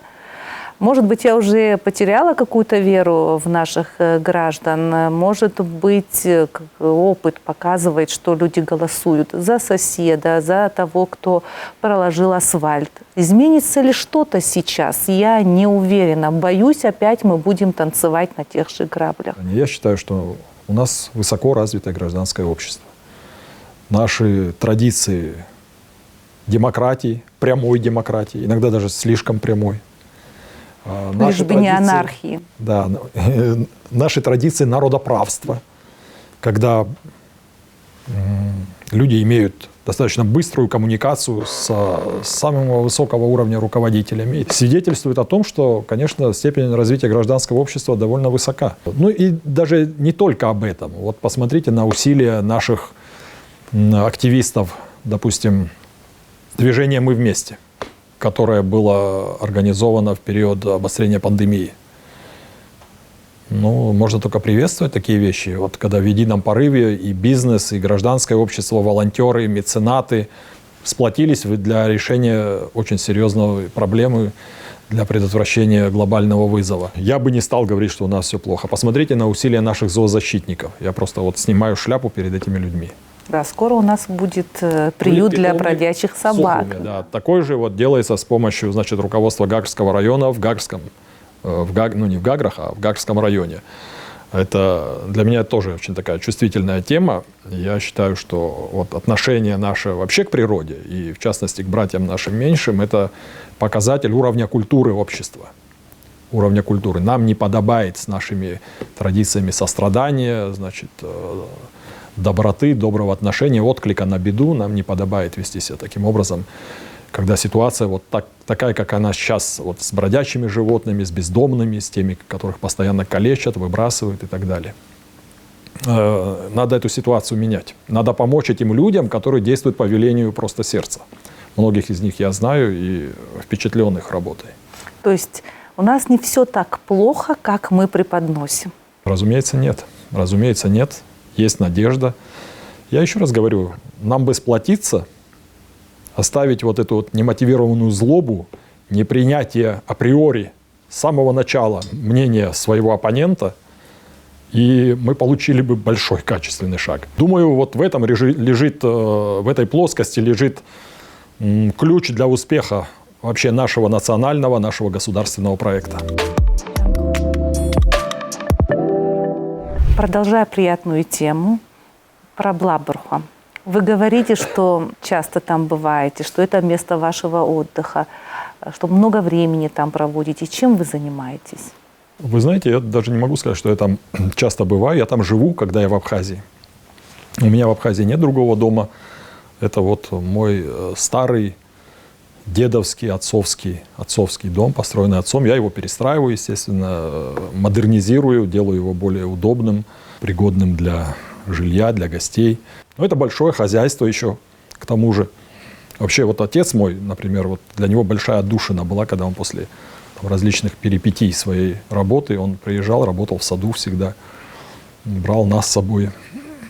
A: Может быть, я уже потеряла какую-то веру в наших граждан. Может быть, опыт показывает, что люди голосуют за соседа, за того, кто проложил асфальт. Изменится ли что-то сейчас? Я не уверена. Боюсь, опять мы будем танцевать на тех же граблях.
B: Я считаю, что у нас высоко развитое гражданское общество. Наши традиции демократии, прямой демократии, иногда даже слишком прямой.
A: Лишь бы не анархии.
B: Да, наши традиции народоправства, когда люди имеют достаточно быструю коммуникацию с самого высокого уровня руководителями. Свидетельствует о том, что, конечно, степень развития гражданского общества довольно высока. Ну и даже не только об этом. Вот посмотрите на усилия наших активистов, допустим, движение «Мы вместе», которое было организовано в период обострения пандемии. Ну, можно только приветствовать такие вещи. Вот когда в едином порыве и бизнес, и гражданское общество, волонтеры, меценаты сплотились для решения очень серьезной проблемы, для предотвращения глобального вызова. Я бы не стал говорить, что у нас все плохо. Посмотрите на усилия наших зоозащитников. Я просто вот снимаю шляпу перед этими людьми.
A: Да, скоро у нас будет приют для бродячих собак.
B: Сухуми, да. Такой же вот делается с помощью, значит, руководства Гагрского района в Гагрском, не в Гаграх, а в Гагрском районе. Это для меня тоже очень такая чувствительная тема. Я считаю, что вот отношение наше вообще к природе, и в частности к братьям нашим меньшим, это показатель уровня культуры общества. Уровня культуры. Нам не подобает с нашими традициями сострадания, значит, доброты, доброго отношения, отклика на беду. Нам не подобает вести себя таким образом, когда ситуация вот такая, как она сейчас, вот с бродячими животными, с бездомными, с теми, которых постоянно калечат, выбрасывают и так далее. Надо эту ситуацию менять. Надо помочь этим людям, которые действуют по велению просто сердца. Многих из них я знаю и впечатлен их работой.
A: То есть у нас не все так плохо, как мы преподносим?
B: Разумеется, нет. Разумеется, нет. Есть надежда. Я еще раз говорю, нам бы сплотиться, оставить вот эту вот немотивированную злобу, непринятие априори с самого начала мнения своего оппонента, и мы получили бы большой качественный шаг. Думаю, вот в этом лежит, в этой плоскости лежит ключ для успеха вообще нашего национального, нашего государственного проекта.
A: Продолжая приятную тему про Блабруху. Вы говорите, что часто там бываете, что это место вашего отдыха, что много времени там проводите. Чем вы занимаетесь?
B: Вы знаете, я даже не могу сказать, что я там часто бываю. Я там живу, когда я в Абхазии. У меня в Абхазии нет другого дома. Это вот мой старый дедовский, отцовский дом, построенный отцом. Я его перестраиваю, естественно, модернизирую, делаю его более удобным, пригодным для жилья, для гостей. Но это большое хозяйство еще, к тому же. Вообще вот отец мой, например, вот для него большая отдушина была, когда он после различных перипетий своей работы, он приезжал, работал в саду всегда, брал нас с собой.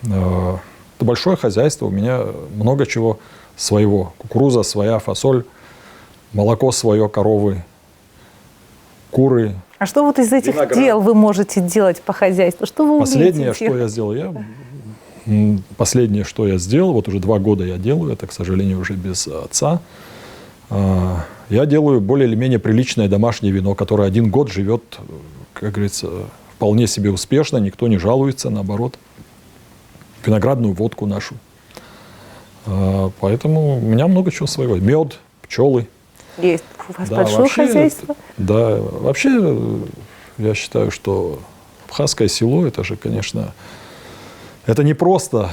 B: Это большое хозяйство, у меня много чего своего. Кукуруза своя, фасоль, молоко свое, коровы, куры.
A: А что вот из этих дел вы можете делать по хозяйству? Что вы
B: Последнее,
A: умеете?
B: что я сделал, последнее, что я сделал, вот уже 2 года я делаю, это, к сожалению, уже без отца, я делаю более или менее приличное домашнее вино, которое 1 год живет, как говорится, вполне себе успешно, никто не жалуется, наоборот. Виноградную водку нашу. Поэтому у меня много чего своего. Мед, пчелы.
A: Есть у вас
B: Да,
A: большое
B: вообще,
A: хозяйство?
B: Да, вообще я считаю, что Абхазское село, это же, конечно, это не просто,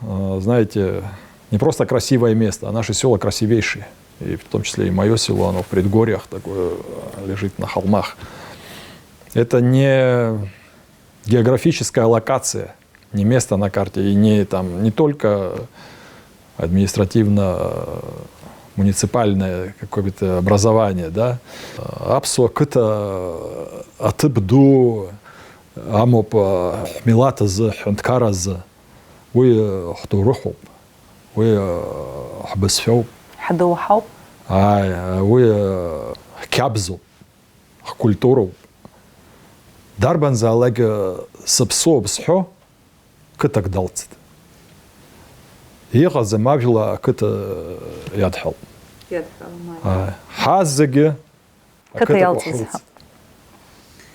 B: знаете, не просто красивое место, а наши села красивейшие. И в том числе и мое село, оно в предгорьях, такое лежит на холмах. Это не географическая локация, не место на карте, и не только административно-муниципальное какое-то образование, да. Апсуа кыта атыбду амоп милатазы ханткаразы вы хтурухуб вы хбасфёб
A: Хадоухау.
B: вы кябзу культуру дарбан залага сапсо бсхо кытак далцит. Ига замавила кыта ядхал. Хазыги.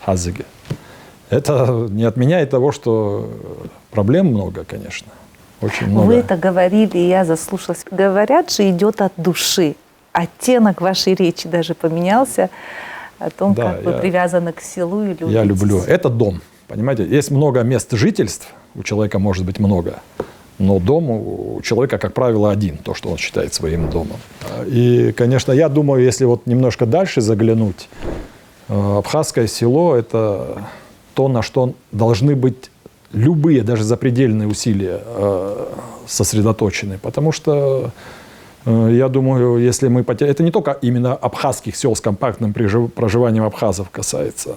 B: Хазыги. Это не отменяет того, что проблем много, конечно. Очень много.
A: Вы это говорили, и я заслушалась. Говорят же, идет от души. Оттенок вашей речи даже поменялся о том,
B: Да,
A: как вы привязаны к селу и любите.
B: Я люблю. Это дом. Понимаете, есть много мест жительств, у человека может быть много, Но дом у человека, как правило, один, то, что он считает своим домом. И, конечно, я думаю, если вот немножко дальше заглянуть, абхазское село – это то, на что должны быть любые, даже запредельные усилия сосредоточены. Потому что, я думаю, если мы потеряем… Это не только именно абхазских сел с компактным проживанием абхазов касается.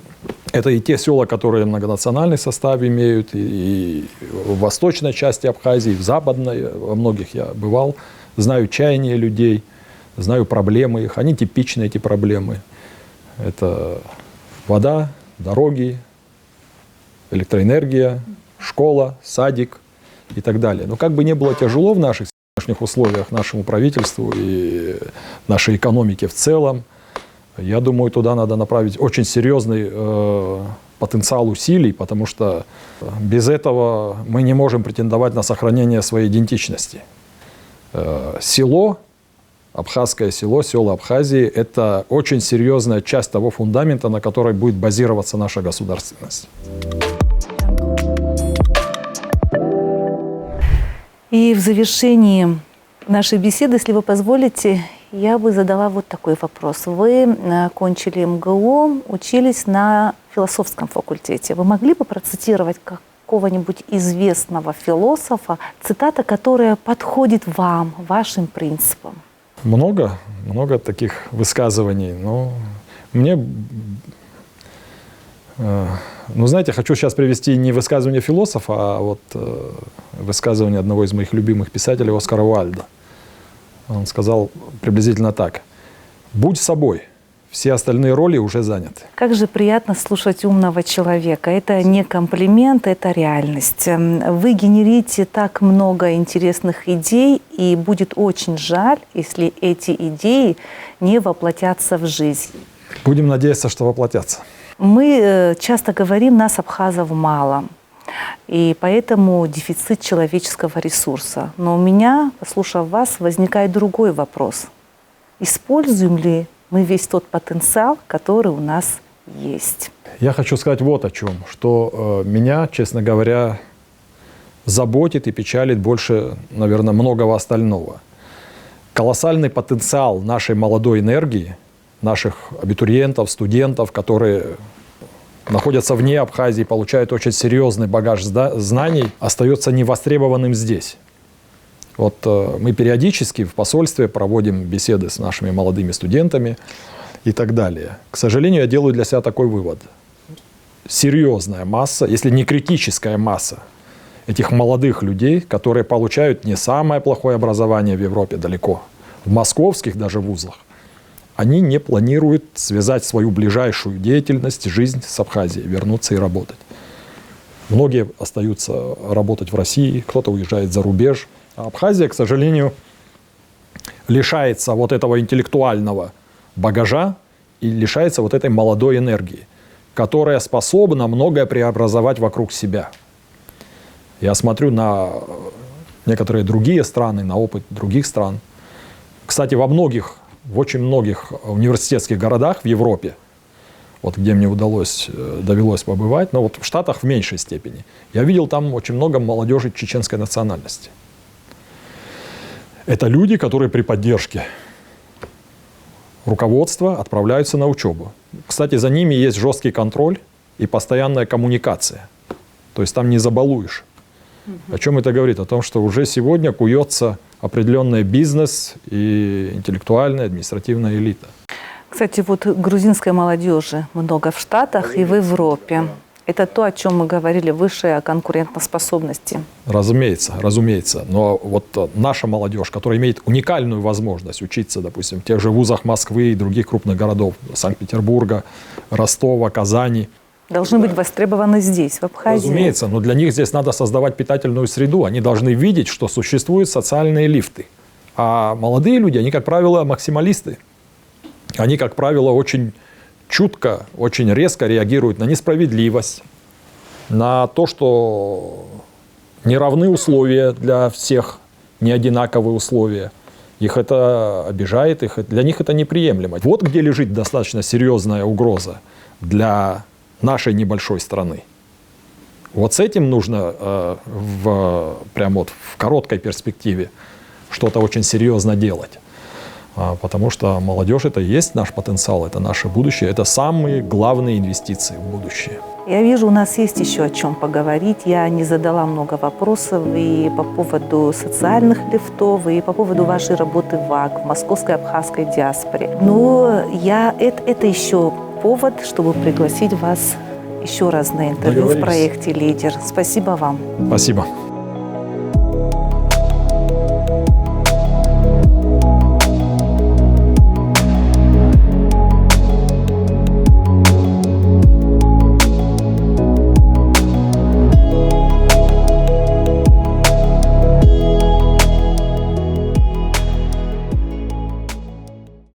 B: Это и те села, которые многонациональный состав имеют, и в восточной части Абхазии, и в западной, во многих я бывал, знаю чаяния людей, знаю проблемы их. Они типичны, эти проблемы. Это вода, дороги, электроэнергия, школа, садик и так далее. Но как бы не было тяжело в наших сегодняшних условиях нашему правительству и нашей экономике в целом, я думаю, туда надо направить очень серьезный потенциал усилий, потому что без этого мы не можем претендовать на сохранение своей идентичности. Село, абхазское село, села Абхазии – это очень серьезная часть того фундамента, на которой будет базироваться наша государственность.
A: И в завершении нашей беседы, если вы позволите, я бы задала вот такой вопрос. Вы окончили МГУ, учились на философском факультете. Вы могли бы процитировать какого-нибудь известного философа, цитата, которая подходит вам, вашим принципам?
B: Много таких высказываний. Но мне, знаете, хочу сейчас привести не высказывание философа, а вот высказывание одного из моих любимых писателей Оскара Уайльда. Он сказал приблизительно так: «Будь собой, все остальные роли уже заняты».
A: Как же приятно слушать умного человека. Это не комплимент, это реальность. Вы генерите так много интересных идей, и будет очень жаль, если эти идеи не воплотятся в жизнь.
B: Будем надеяться, что воплотятся.
A: Мы часто говорим, нас, абхазов, мало. И поэтому дефицит человеческого ресурса. Но у меня, послушав вас, возникает другой вопрос. Используем ли мы весь тот потенциал, который у нас есть?
B: Я хочу сказать вот о чем. Что меня, честно говоря, заботит и печалит больше, наверное, многого остального. Колоссальный потенциал нашей молодой энергии, наших абитуриентов, студентов, которые находятся вне Абхазии, получают очень серьезный багаж знаний, остается невостребованным здесь. Вот мы периодически в посольстве проводим беседы с нашими молодыми студентами и так далее. К сожалению, я делаю для себя такой вывод. Серьезная масса, если не критическая масса, этих молодых людей, которые получают не самое плохое образование в Европе далеко, в московских даже вузах, они не планируют связать свою ближайшую деятельность, жизнь с Абхазией, вернуться и работать. Многие остаются работать в России, кто-то уезжает за рубеж. А Абхазия, к сожалению, лишается вот этого интеллектуального багажа и лишается вот этой молодой энергии, которая способна многое преобразовать вокруг себя. Я смотрю на некоторые другие страны, на опыт других стран. Кстати, в очень многих университетских городах в Европе, вот где мне довелось побывать, но вот в Штатах в меньшей степени, я видел там очень много молодежи чеченской национальности. Это люди, которые при поддержке руководства отправляются на учебу. Кстати, за ними есть жесткий контроль и постоянная коммуникация. То есть там не забалуешь. О чем это говорит? О том, что уже сегодня куется определенный бизнес и интеллектуальная, административная элита.
A: Кстати, вот грузинской молодежи много в Штатах и в Европе. Это то, о чем мы говорили выше, о конкурентоспособности.
B: Разумеется. Но вот наша молодежь, которая имеет уникальную возможность учиться, допустим, в тех же вузах Москвы и других крупных городов, Санкт-Петербурга, Ростова, Казани,
A: должны быть востребованы здесь, в Абхазии.
B: Разумеется, но для них здесь надо создавать питательную среду. Они должны видеть, что существуют социальные лифты. А молодые люди, они, как правило, максималисты. Они, как правило, очень чутко, очень резко реагируют на несправедливость, на то, что не равны условия для всех, не одинаковые условия. Их это обижает, для них это неприемлемо. Вот где лежит достаточно серьезная угроза для нашей небольшой страны. Вот с этим нужно прям вот в короткой перспективе что-то очень серьезно делать. Потому что молодежь — это и есть наш потенциал, это наше будущее, это самые главные инвестиции в будущее.
A: Я вижу, у нас есть еще о чем поговорить. Я не задала много вопросов и по поводу социальных лифтов, и по поводу вашей работы в ВАГ, в московской абхазской диаспоре. Но это еще повод, чтобы пригласить вас еще раз на интервью в проекте «Лидер». Спасибо вам.
B: Спасибо.